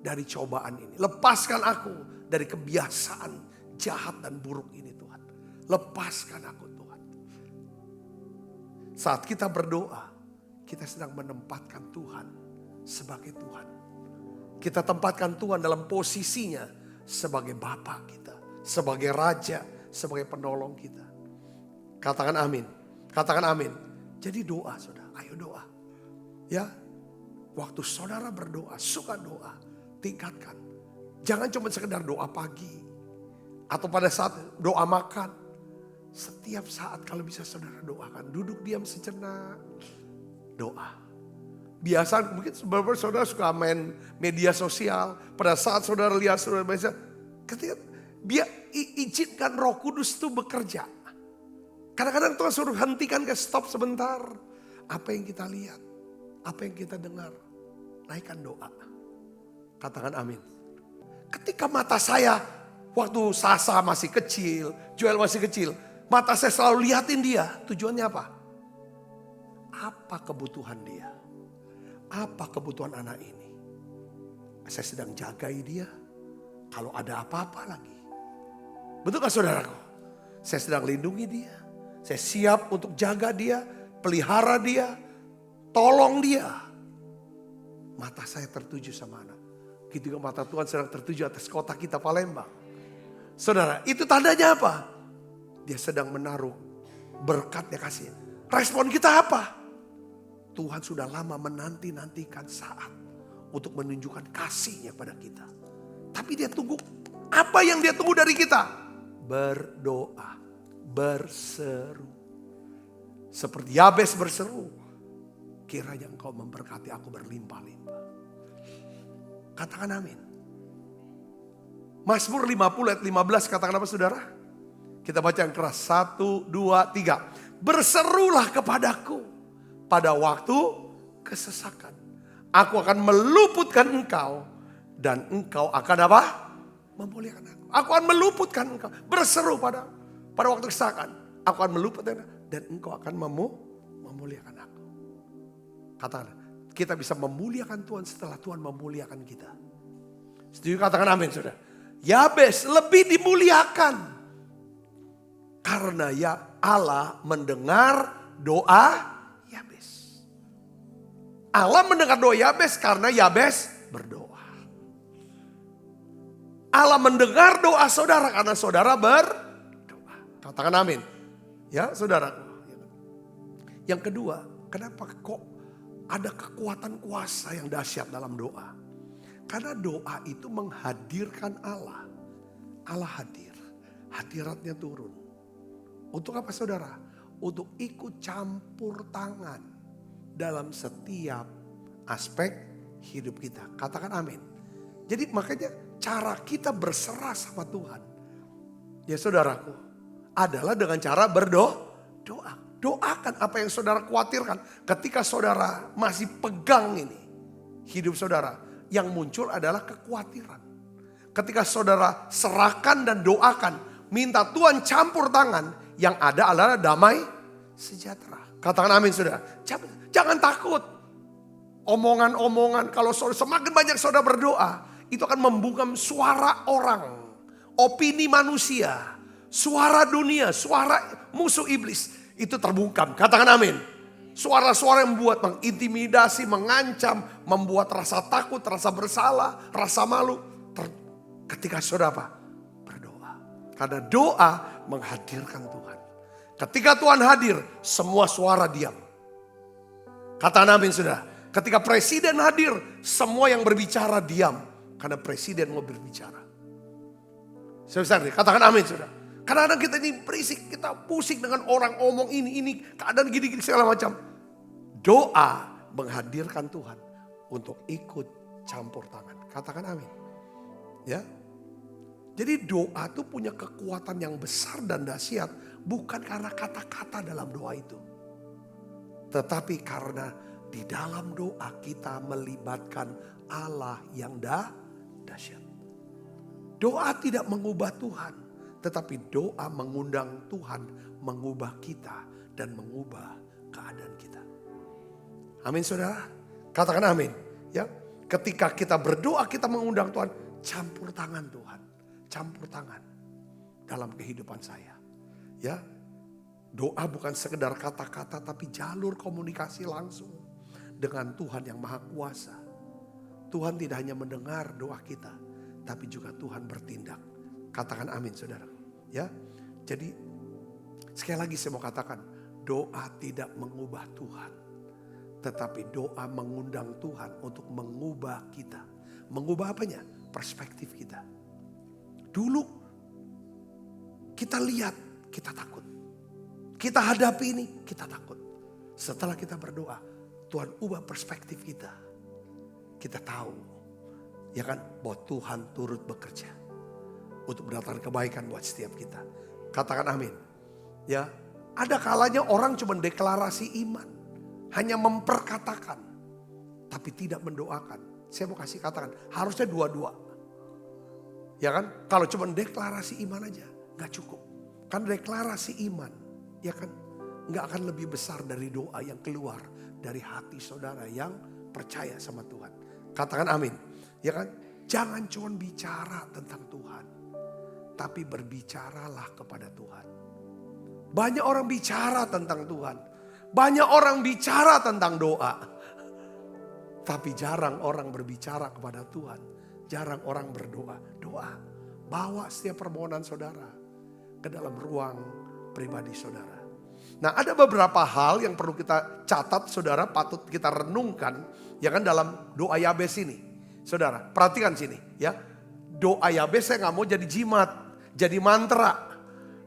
dari cobaan ini. Lepaskan aku dari kebiasaan jahat dan buruk ini Tuhan. Lepaskan aku Tuhan. Saat kita berdoa, kita sedang menempatkan Tuhan sebagai Tuhan. Kita tempatkan Tuhan dalam posisinya sebagai Bapa kita, sebagai Raja, sebagai penolong kita. Katakan amin. Katakan amin. Jadi doa saudara, ayo doa. Ya, waktu saudara berdoa, suka doa, tingkatkan. Jangan cuma sekedar doa pagi. Atau pada saat doa makan. Setiap saat kalau bisa saudara doakan. Duduk diam sejenak, doa. Biasa mungkin beberapa saudara suka main media sosial. Pada saat saudara lihat saudara baca, ketika biar izinkan Roh Kudus itu bekerja. Kadang-kadang Tuhan suruh hentikan, ke stop sebentar. Apa yang kita lihat, apa yang kita dengar, naikkan doa. Katakan amin. Ketika mata saya, waktu Sasa masih kecil, Joel masih kecil, mata saya selalu lihatin dia. Tujuannya apa? Apa kebutuhan dia? Apa kebutuhan anak ini? Saya sedang jagai dia. Kalau ada apa-apa lagi. Betul gak saudaraku? Saya sedang lindungi dia. Saya siap untuk jaga dia, pelihara dia, tolong dia. Mata saya tertuju sama anak. Gitu juga mata Tuhan sedang tertuju atas kota kita Palembang. Saudara, itu tandanya apa? Dia sedang menaruh berkatnya kasih. Respon kita apa? Tuhan sudah lama menanti-nantikan saat untuk menunjukkan kasihnya pada kita. Tapi dia tunggu, apa yang dia tunggu dari kita? Berdoa, berseru. Seperti Yabes berseru, kiranya engkau memberkati aku berlimpah-limpah. Katakan amin. Mazmur 50 ayat 15 katakan apa saudara? Kita baca yang keras, 1, 2, 3. Berserulah kepadaku pada waktu kesesakan. Aku akan meluputkan engkau dan engkau akan apa? Memuliakan aku. Aku akan meluputkan engkau. Berseru pada waktu kesesakan. Aku akan meluputkan dan engkau akan memuliakan aku. Katakan, kita bisa memuliakan Tuhan setelah Tuhan memuliakan kita. Setuju? Katakan amin saudara. Yabes lebih dimuliakan. Karena ya Allah mendengar doa Yabes. Allah mendengar doa Yabes karena Yabes berdoa. Allah mendengar doa saudara karena saudara berdoa. Katakan amin. Ya saudara. Yang kedua, kenapa kok ada kekuatan kuasa yang dahsyat dalam doa? Karena doa itu menghadirkan Allah. Allah hadir. Hadiratnya turun. Untuk apa saudara? Untuk ikut campur tangan dalam setiap aspek hidup kita. Katakan amin. Jadi makanya cara kita berserah sama Tuhan. Ya saudaraku. Adalah dengan cara berdoa. Doakan apa yang saudara khawatirkan. Ketika saudara masih pegang ini. hidup saudara, yang muncul adalah kekhawatiran. Ketika saudara serahkan dan doakan, minta Tuhan campur tangan, yang ada adalah damai sejahtera. Katakan amin saudara. Jangan takut. Omongan-omongan, kalau semakin banyak saudara berdoa, itu akan membungkam suara orang, opini manusia, suara dunia, suara musuh iblis. Itu terbungkam. Katakan amin. Suara-suara yang membuat mengintimidasi, mengancam, membuat rasa takut, rasa bersalah, rasa malu. Ketika saudara apa? Berdoa. Karena doa menghadirkan Tuhan. Ketika Tuhan hadir, semua suara diam. Katakan amin saudara. Ketika presiden hadir, semua yang berbicara diam. Karena presiden mau berbicara. Saudara, katakan amin saudara. Kadang-kadang kita ini berisik, kita pusing dengan orang omong ini, keadaan gini-gini segala macam. Doa menghadirkan Tuhan untuk ikut campur tangan. Katakan amin. Ya. Jadi doa itu punya kekuatan yang besar dan dahsyat. Bukan karena kata-kata dalam doa itu. Tetapi karena di dalam doa kita melibatkan Allah yang dahsyat. Doa tidak mengubah Tuhan. Tetapi doa mengundang Tuhan mengubah kita dan mengubah keadaan kita. Amin saudara. Katakan amin. Ya, ketika kita berdoa kita mengundang Tuhan. Campur tangan Tuhan. Campur tangan dalam kehidupan saya. Ya, doa bukan sekedar kata-kata tapi jalur komunikasi langsung dengan Tuhan yang Maha Kuasa. Tuhan tidak hanya mendengar doa kita, tapi juga Tuhan bertindak. Katakan amin saudara. Ya, jadi sekali lagi saya mau katakan, doa tidak mengubah Tuhan, tetapi doa mengundang Tuhan untuk mengubah kita. Mengubah apanya? Perspektif kita. Dulu kita lihat, kita takut. Kita hadapi ini, kita takut. Setelah kita berdoa, Tuhan ubah perspektif kita. Kita tahu, ya kan, bahwa Tuhan turut bekerja untuk mendatangkan kebaikan buat setiap kita. Katakan amin. Ya, ada kalanya orang cuma deklarasi iman, hanya memperkatakan, tapi tidak mendoakan. Saya mau kasih katakan, harusnya dua-dua. Ya kan, kalau cuma deklarasi iman aja, gak cukup. Kan deklarasi iman, ya kan, gak akan lebih besar dari doa yang keluar dari hati saudara yang percaya sama Tuhan. Katakan amin. Ya kan, jangan cuma bicara tentang Tuhan, tapi berbicaralah kepada Tuhan. Banyak orang bicara tentang Tuhan. Banyak orang bicara tentang doa. Tapi jarang orang berbicara kepada Tuhan. Jarang orang berdoa. Doa. Bawa setiap permohonan saudara ke dalam ruang pribadi saudara. Nah, ada beberapa hal yang perlu kita catat saudara, patut kita renungkan. Ya kan, dalam doa Yabes ini. Saudara, perhatikan sini ya. Doa Yabes saya gak mau jadi jimat, jadi mantra.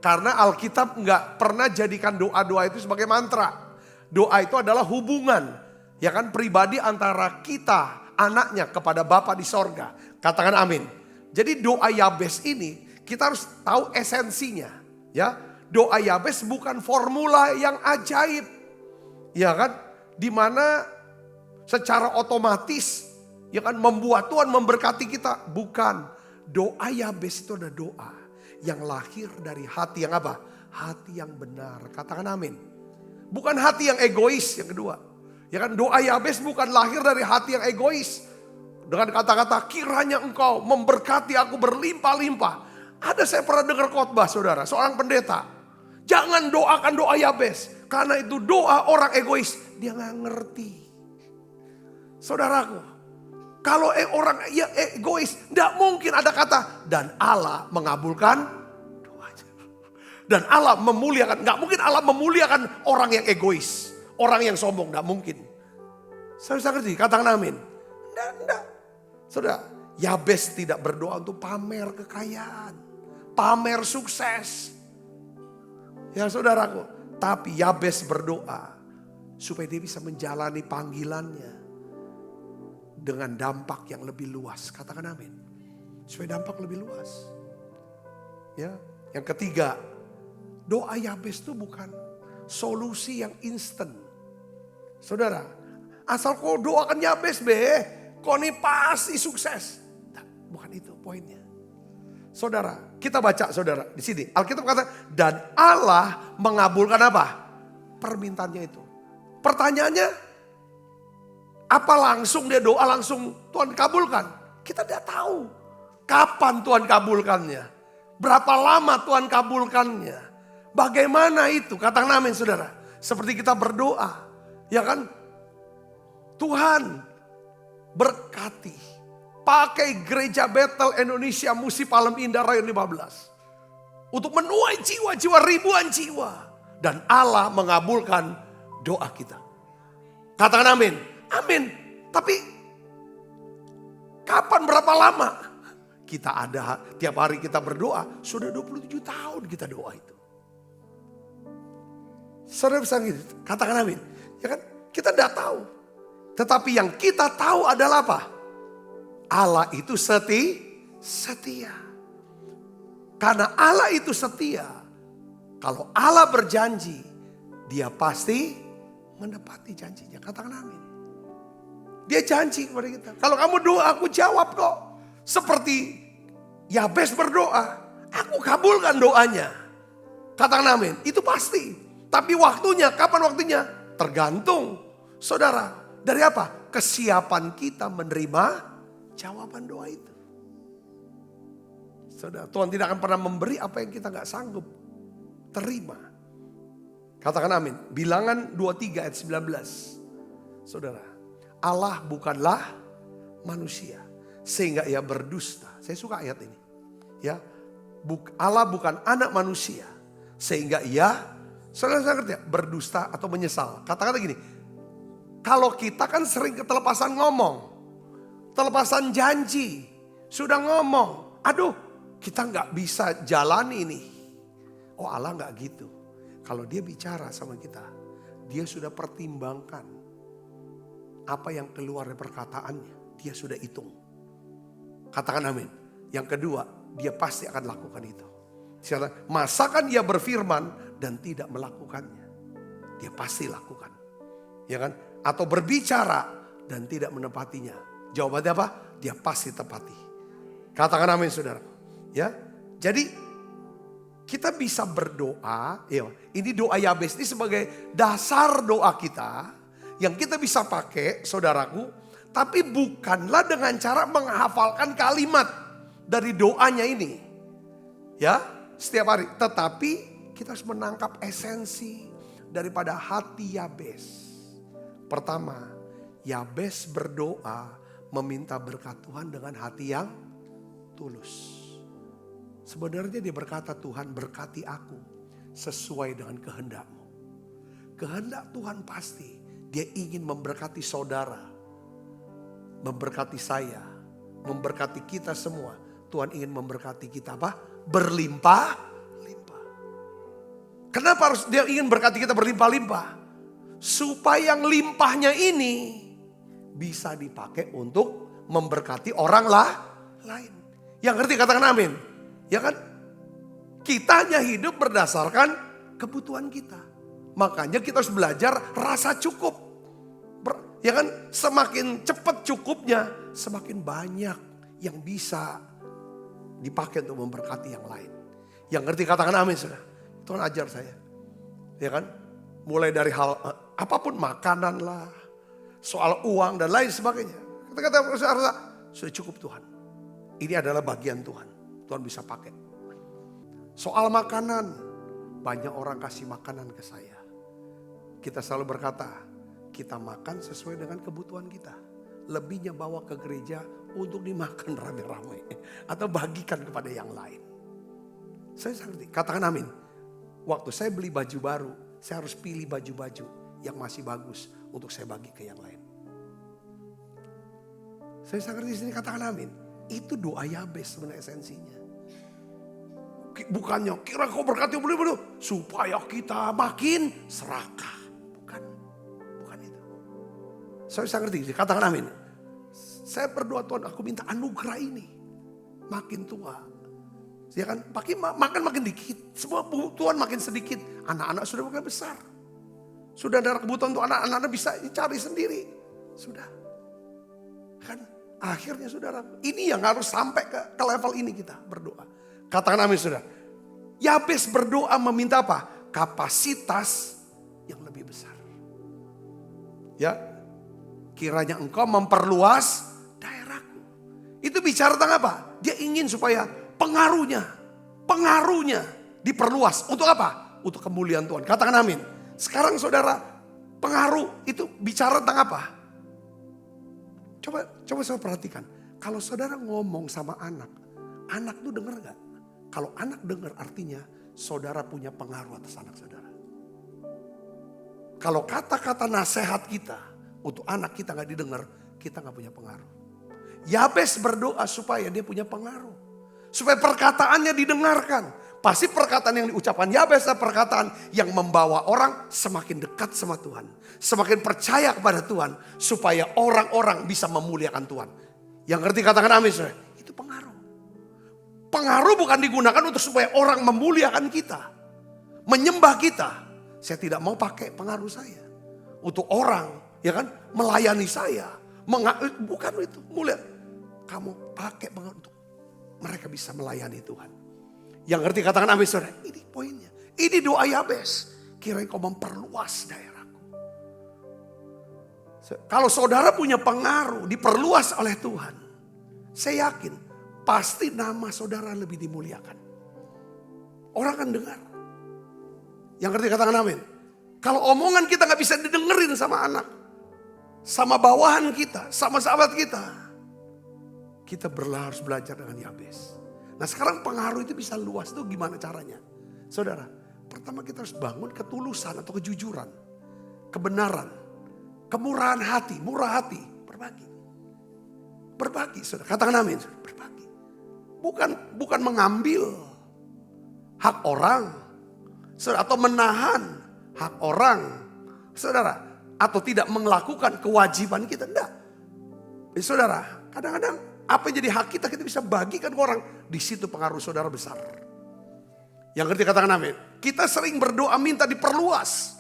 Karena Alkitab gak pernah jadikan doa-doa itu sebagai mantra. Doa itu adalah hubungan, ya kan, pribadi antara kita, anaknya kepada Bapa di sorga. Katakan amin. Jadi doa Yabes ini kita harus tahu esensinya. Ya, doa Yabes bukan formula yang ajaib, ya kan, dimana secara otomatis, ya kan, membuat Tuhan memberkati kita. Bukan. Doa Yabes itu adalah doa yang lahir dari hati yang apa? Hati yang benar. Katakan amin. Bukan hati yang egois yang kedua. Ya kan, doa Yabes bukan lahir dari hati yang egois. Dengan kata-kata kiranya engkau memberkati aku berlimpah-limpah. Ada saya pernah dengar khotbah saudara, seorang pendeta. Jangan doakan doa Yabes. Karena itu doa orang egois. Dia gak ngerti. Saudaraku, kalau orang ya egois, tidak mungkin ada kata dan Allah mengabulkan doanya. Dan Allah memuliakan, nggak mungkin Allah memuliakan orang yang egois, orang yang sombong, nggak mungkin. Saya bisa ngerti, katakan amin. Enggak. Saudara, Yabes tidak berdoa untuk pamer kekayaan, pamer sukses. Ya saudaraku, tapi Yabes berdoa supaya dia bisa menjalani panggilannya dengan dampak yang lebih luas. Katakan amin. Supaya dampak lebih luas. Ya, yang ketiga, doa Yabes itu bukan solusi yang instan. Saudara, asal kau doakan Yabes kau ini pasti sukses. Nah, bukan itu poinnya. Saudara, kita baca saudara di sini. Alkitab kata, dan Allah mengabulkan apa? Permintaannya itu. Pertanyaannya, apa langsung dia doa langsung Tuhan kabulkan? Kita tidak tahu. Kapan Tuhan kabulkannya? Berapa lama Tuhan kabulkannya? Bagaimana itu? Katakan amin saudara. Seperti kita berdoa. Ya kan? Tuhan berkati. Pakai gereja Bethel Indonesia Musi Palem Indah Rayon 15. Untuk menuai jiwa-jiwa ribuan jiwa. Dan Allah mengabulkan doa kita. Katakan amin. Amin. Tapi kapan berapa lama? Kita ada tiap hari kita berdoa. Sudah 27 tahun kita doa itu. Saudara bisa gitu. Katakan amin. Ya kan? Kita tidak tahu. Tetapi yang kita tahu adalah apa? Allah itu setia. Karena Allah itu setia. Kalau Allah berjanji, dia pasti menepati janjinya. Katakan amin. Dia janji kepada kita. Kalau kamu doa, aku jawab kok. Seperti Yabes berdoa, aku kabulkan doanya. Katakan amin. Itu pasti. Tapi waktunya, kapan waktunya? Tergantung. Saudara, dari apa? Kesiapan kita menerima jawaban doa itu. Saudara, Tuhan tidak akan pernah memberi apa yang kita gak sanggup terima. Katakan amin. Bilangan 23 ayat 19. Saudara, Allah bukanlah manusia sehingga ia berdusta. Saya suka ayat ini. Ya, Allah bukan anak manusia sehingga ia, saudara ngerti ya, berdusta atau menyesal. Kata-kata gini, kalau kita kan sering ketelepasan ngomong, telepasan janji, sudah ngomong, aduh kita nggak bisa jalani ini. Oh Allah nggak gitu. Kalau dia bicara sama kita, dia sudah pertimbangkan apa yang keluar dari perkataannya. Dia sudah hitung. Katakan amin. Yang kedua, dia pasti akan lakukan itu. Masakan dia berfirman dan tidak melakukannya. Dia pasti lakukan. Ya kan? Atau berbicara dan tidak menepatinya. Jawabannya apa? Dia pasti tepati. Katakan amin saudara. Ya. Jadi kita bisa berdoa, ya, ini doa Yabes ini sebagai dasar doa kita yang kita bisa pakai, saudaraku, tapi bukanlah dengan cara menghafalkan kalimat dari doanya ini. Ya, setiap hari, tetapi kita harus menangkap esensi daripada hati Yabes. Pertama, Yabes berdoa meminta berkat Tuhan dengan hati yang tulus. Sebenarnya dia berkata, Tuhan berkati aku sesuai dengan kehendak-Mu. Kehendak Tuhan pasti dia ingin memberkati saudara, memberkati saya, memberkati kita semua. Tuhan ingin memberkati kita apa? Berlimpah-limpah. Kenapa harus dia ingin berkati kita berlimpah-limpah? Supaya yang limpahnya ini bisa dipakai untuk memberkati orang lain. Yang ngerti katakan amin. Ya kan? Kita hanya hidup berdasarkan kebutuhan kita. Makanya kita harus belajar rasa cukup. Ya kan? Semakin cepat cukupnya, semakin banyak yang bisa dipakai untuk memberkati yang lain. Yang ngerti katakan amin sudah. Tuhan ajar saya. Ya kan? Mulai dari hal apapun, makanan lah, soal uang dan lain sebagainya. Kata-kata sudah cukup Tuhan. Ini adalah bagian Tuhan. Tuhan bisa pakai. Soal makanan, banyak orang kasih makanan ke saya. Kita selalu berkata, kita makan sesuai dengan kebutuhan kita. Lebihnya bawa ke gereja untuk dimakan rame-rame. Atau bagikan kepada yang lain. Saya sangat, katakan amin. Waktu saya beli baju baru, saya harus pilih baju-baju yang masih bagus untuk saya bagi ke yang lain. Saya sangat di sini katakan amin. Itu doa Yabes sebenarnya esensinya. Bukannya kira kau berkati betul-betul supaya kita makin serakah. Bukan itu. Saya bisa ngerti, katakan amin. Saya berdoa Tuhan, aku minta anugerah ini. Makin tua. Ya kan, makan makin dikit. Semua Tuhan makin sedikit. Anak-anak sudah makin besar. Sudah ada kebutuhan untuk anak-anak bisa cari sendiri. Sudah. Kan akhirnya saudara, ini yang harus sampai ke level ini kita berdoa. Katakan amin saudara. Yabes berdoa meminta apa? Kapasitas yang lebih besar. Ya, kiranya engkau memperluas daerahku. Itu bicara tentang apa? Dia ingin supaya pengaruhnya diperluas. Untuk apa? Untuk kemuliaan Tuhan. Katakan amin. Sekarang saudara, pengaruh itu bicara tentang apa? Coba saya perhatikan. Kalau saudara ngomong sama anak tuh dengar gak? Kalau anak dengar artinya saudara punya pengaruh atas anak saudara. Kalau kata-kata nasihat kita untuk anak kita gak didengar, kita gak punya pengaruh. Yabes berdoa supaya dia punya pengaruh. Supaya perkataannya didengarkan. Pasti perkataan yang diucapkan Yabes adalah perkataan yang membawa orang semakin dekat sama Tuhan. Semakin percaya kepada Tuhan. Supaya orang-orang bisa memuliakan Tuhan. Yang ngerti katakan amin saudara. Itu pengaruh. Pengaruh bukan digunakan untuk supaya orang memuliakan kita. Menyembah kita. Saya tidak mau pakai pengaruh saya. Untuk orang ya kan melayani saya. Bukan itu mulia. Kamu pakai pengaruh untuk mereka bisa melayani Tuhan. Yang ngerti katakan amin saudara. Ini poinnya. Ini doa Yabes. Kiranya kau memperluas daerahku. Kalau saudara punya pengaruh diperluas oleh Tuhan. Saya yakin pasti nama saudara lebih dimuliakan. Orang akan dengar. Yang ngerti katakan amin. Kalau omongan kita gak bisa didengerin sama anak. Sama bawahan kita. Sama sahabat kita. Kita harus belajar dengan Yabes. Nah sekarang pengaruh itu bisa luas tuh gimana caranya? Saudara, pertama kita harus bangun ketulusan atau kejujuran. Kebenaran. Kemurahan hati, murah hati. Berbagi. Berbagi saudara, katakan amin. Berbagi. Bukan mengambil hak orang. Saudara, atau menahan hak orang. Saudara, atau tidak melakukan kewajiban kita. Enggak. Saudara, kadang-kadang apa yang jadi hak kita bisa bagikan ke orang. Di situ pengaruh saudara besar. Yang ngerti katakan amin. Kita sering berdoa minta diperluas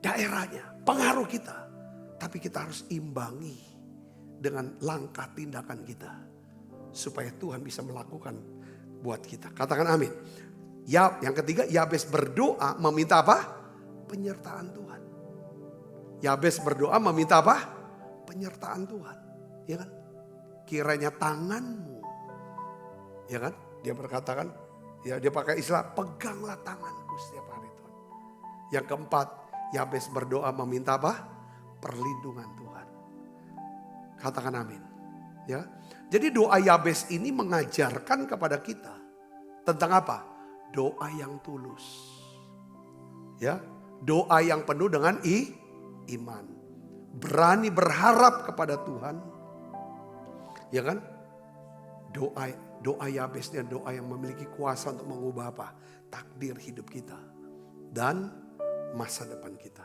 daerahnya, pengaruh kita. Tapi kita harus imbangi dengan langkah tindakan kita. Supaya Tuhan bisa melakukan buat kita. Katakan amin. Ya, yang ketiga Yabes berdoa meminta apa? Penyertaan Tuhan. Yabes berdoa meminta apa? Penyertaan Tuhan. Ya kan? Kiranya tanganmu, ya kan? Dia berkatakan, ya dia pakai istilah peganglah tanganku setiap hari Tuhan. Yang keempat, Yabes berdoa meminta apa? Perlindungan Tuhan. Katakan amin. Ya, jadi doa Yabes ini mengajarkan kepada kita tentang apa? Doa yang tulus. Ya, doa yang penuh dengan iman. Berani berharap kepada Tuhan. Ya kan? Doa Yabes dan doa yang memiliki kuasa untuk mengubah apa? Takdir hidup kita. Dan masa depan kita.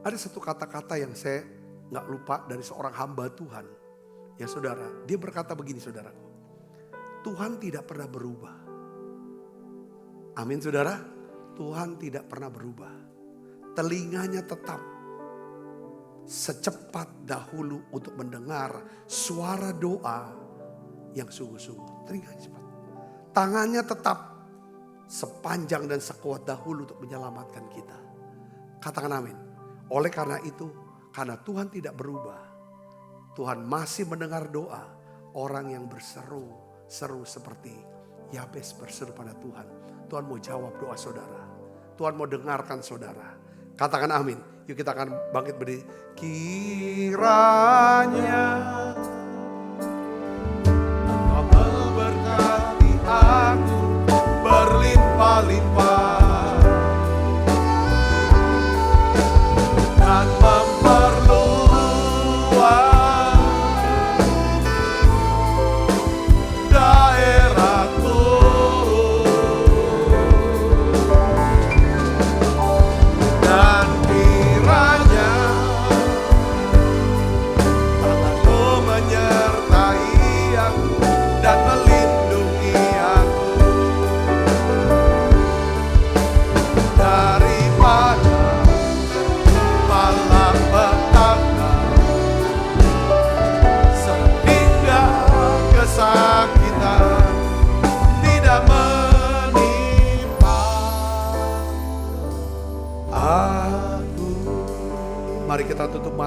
Ada satu kata-kata yang saya gak lupa dari seorang hamba Tuhan. Ya saudara, dia berkata begini saudaraku. Tuhan tidak pernah berubah. Amin saudara. Tuhan tidak pernah berubah. Telinganya tetap secepat dahulu untuk mendengar suara doa yang sungguh-sungguh. Telinganya cepat. Tangannya tetap sepanjang dan sekuat dahulu untuk menyelamatkan kita. Katakan amin. Oleh karena itu, karena Tuhan tidak berubah, Tuhan masih mendengar doa orang yang berseru-seru seperti Yabes berseru pada Tuhan. Tuhan mau jawab doa saudara. Tuhan mau dengarkan saudara. Katakan amin. Yuk kita akan bangkit berdiri. Kiranya Engkau memberkati aku berlimpah-limpah dan memperluas daerahku. Dan kiranya tanganku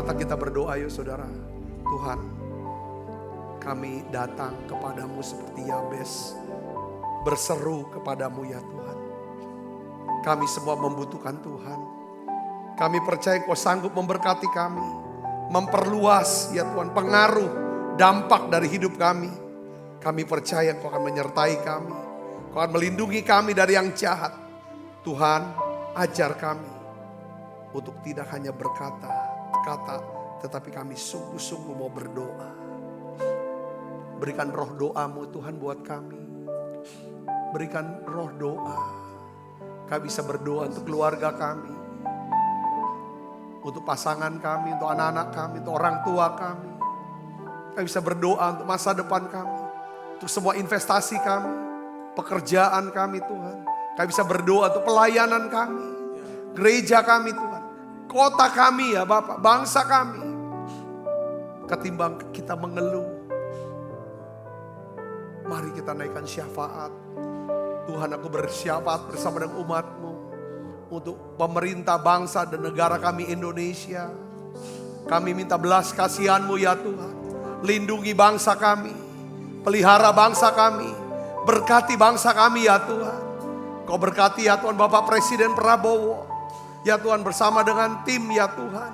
mata kita berdoa yuk saudara. Tuhan, kami datang kepadamu seperti Yabes, berseru kepadamu ya Tuhan. Kami semua membutuhkan Tuhan. Kami percaya Kau sanggup memberkati kami, memperluas ya Tuhan pengaruh, dampak dari hidup kami. Kami percaya Kau akan menyertai kami, Kau akan melindungi kami dari yang jahat. Tuhan, ajar kami untuk tidak hanya berkata-kata, tetapi kami sungguh-sungguh mau berdoa. Berikan roh doa-Mu Tuhan buat kami. Berikan roh doa. Kami bisa berdoa untuk keluarga kami, untuk pasangan kami, untuk anak-anak kami, untuk orang tua kami. Kami bisa berdoa untuk masa depan kami, untuk semua investasi kami, pekerjaan kami Tuhan. Kami bisa berdoa untuk pelayanan kami, gereja kami Tuhan, kota kami ya Bapak, bangsa kami. Ketimbang kita mengeluh, mari kita naikkan syafaat. Tuhan, aku bersyafaat bersama dengan umat-Mu untuk pemerintah bangsa dan negara kami Indonesia. Kami minta belas kasihan-Mu ya Tuhan. Lindungi bangsa kami, pelihara bangsa kami, berkati bangsa kami ya Tuhan. Kau berkati ya Tuhan Bapak Presiden Prabowo, ya Tuhan bersama dengan tim ya Tuhan.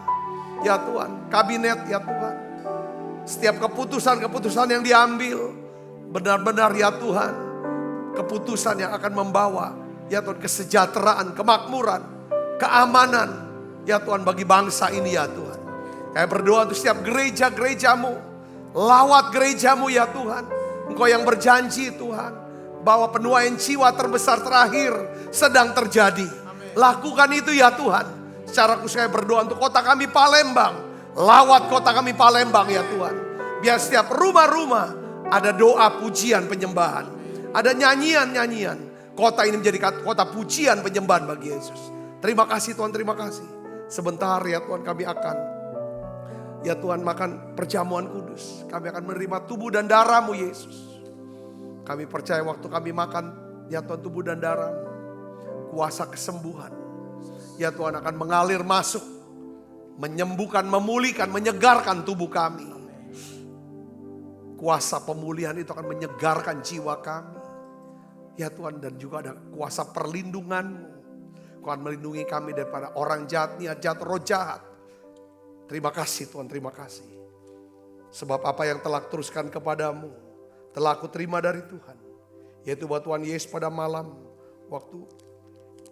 Ya Tuhan, kabinet ya Tuhan. Setiap keputusan-keputusan yang diambil, benar-benar ya Tuhan, keputusan yang akan membawa ya Tuhan kesejahteraan, kemakmuran, keamanan ya Tuhan bagi bangsa ini ya Tuhan. Kami berdoa untuk setiap gereja-gereja-Mu, lawat gereja-Mu ya Tuhan. Engkau yang berjanji Tuhan, bahwa penuaian jiwa terbesar terakhir sedang terjadi. Lakukan itu ya Tuhan. Secara khusus saya berdoa untuk kota kami Palembang. Lawat kota kami Palembang ya Tuhan. Biar setiap rumah-rumah ada doa pujian penyembahan. Ada nyanyian-nyanyian. Kota ini menjadi kota pujian penyembahan bagi Yesus. Terima kasih Tuhan, terima kasih. Sebentar ya Tuhan kami akan, ya Tuhan, makan perjamuan kudus. Kami akan menerima tubuh dan darah-Mu Yesus. Kami percaya waktu kami makan ya Tuhan tubuh dan darah-Mu, kuasa kesembuhan ya Tuhan akan mengalir masuk, menyembuhkan, memulihkan, menyegarkan tubuh kami. Kuasa pemulihan itu akan menyegarkan jiwa kami. Ya Tuhan, dan juga ada kuasa perlindungan-Mu. Kau akan melindungi kami daripada orang jahat, niat jahat, roh jahat. Terima kasih Tuhan, terima kasih. Sebab apa yang telah teruskan kepadamu, telah aku terima dari Tuhan. Yaitu bahwa Tuhan Yesus pada malam, waktu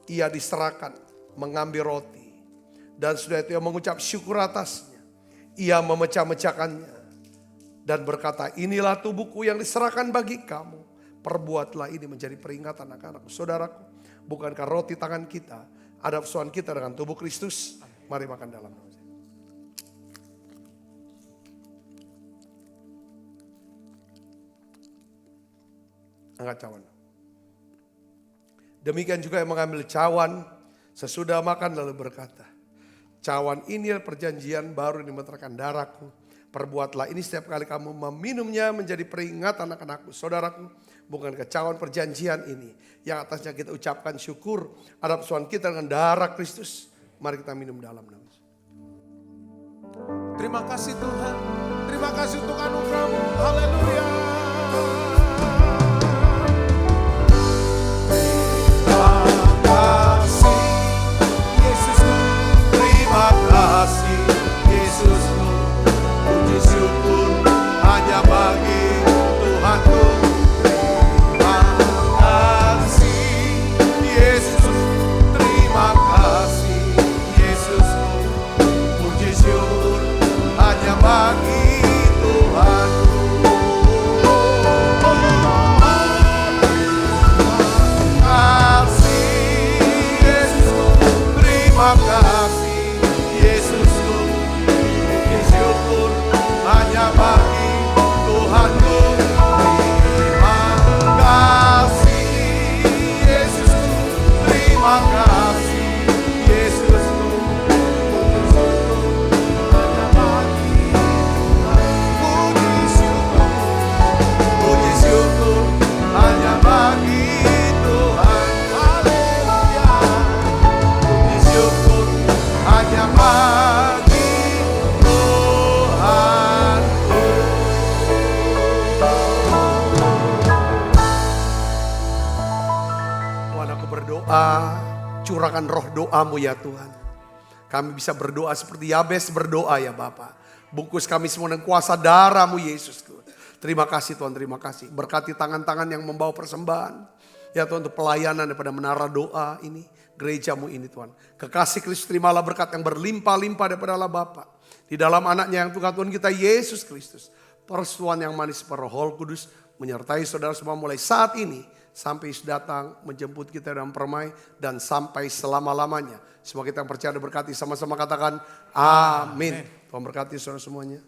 Ia diserahkan, mengambil roti. Dan sudah itu Ia mengucap syukur atasnya. Ia memecah-mecahkannya. Dan berkata, inilah tubuhku yang diserahkan bagi kamu. Perbuatlah ini menjadi peringatan anak-anakku. Saudaraku, bukankah roti tangan kita ada persoalan kita dengan tubuh Kristus? Mari makan dalam nama saya. Angkat cawan. Demikian juga yang mengambil cawan sesudah makan lalu berkata, cawan ini adalah perjanjian baru yang dimeterkan darahku. Perbuatlah ini setiap kali kamu meminumnya menjadi peringatan anak-anakku. Saudaraku, bukan cawan perjanjian ini yang atasnya kita ucapkan syukur atas persoalan kita dengan darah Kristus. Mari kita minum dalam nama. Terima kasih Tuhan. Terima kasih untuk anugerah-Mu. Haleluya. Terima kasih Yesusku, puji syukur hanya bagi Tuhanku. Terima kasih Yesus, terima kasih Yesusku, puji syukur hanya bagi Tuhanku. berdoa, curahkan roh doamu ya Tuhan. Kami bisa berdoa seperti Yabes berdoa ya Bapa. Bungkus kami semua dengan kuasa darah-Mu Yesus Tuhan. Terima kasih Tuhan, terima kasih. Berkati tangan-tangan yang membawa persembahan. Ya Tuhan, untuk pelayanan daripada menara doa ini, gerejamu ini Tuhan. Kekasih Kristus, terimalah berkat yang berlimpah-limpah daripada Allah Bapa. Di dalam anaknya yang Tuhan kita Yesus Kristus. Persetujuan yang manis Roh Kudus menyertai saudara semua mulai saat ini. Sampai Yesus datang menjemput kita dalam permai dan sampai selama-lamanya. Semua kita yang percaya dan berkati sama-sama katakan amin. Tuhan berkati saudara semuanya.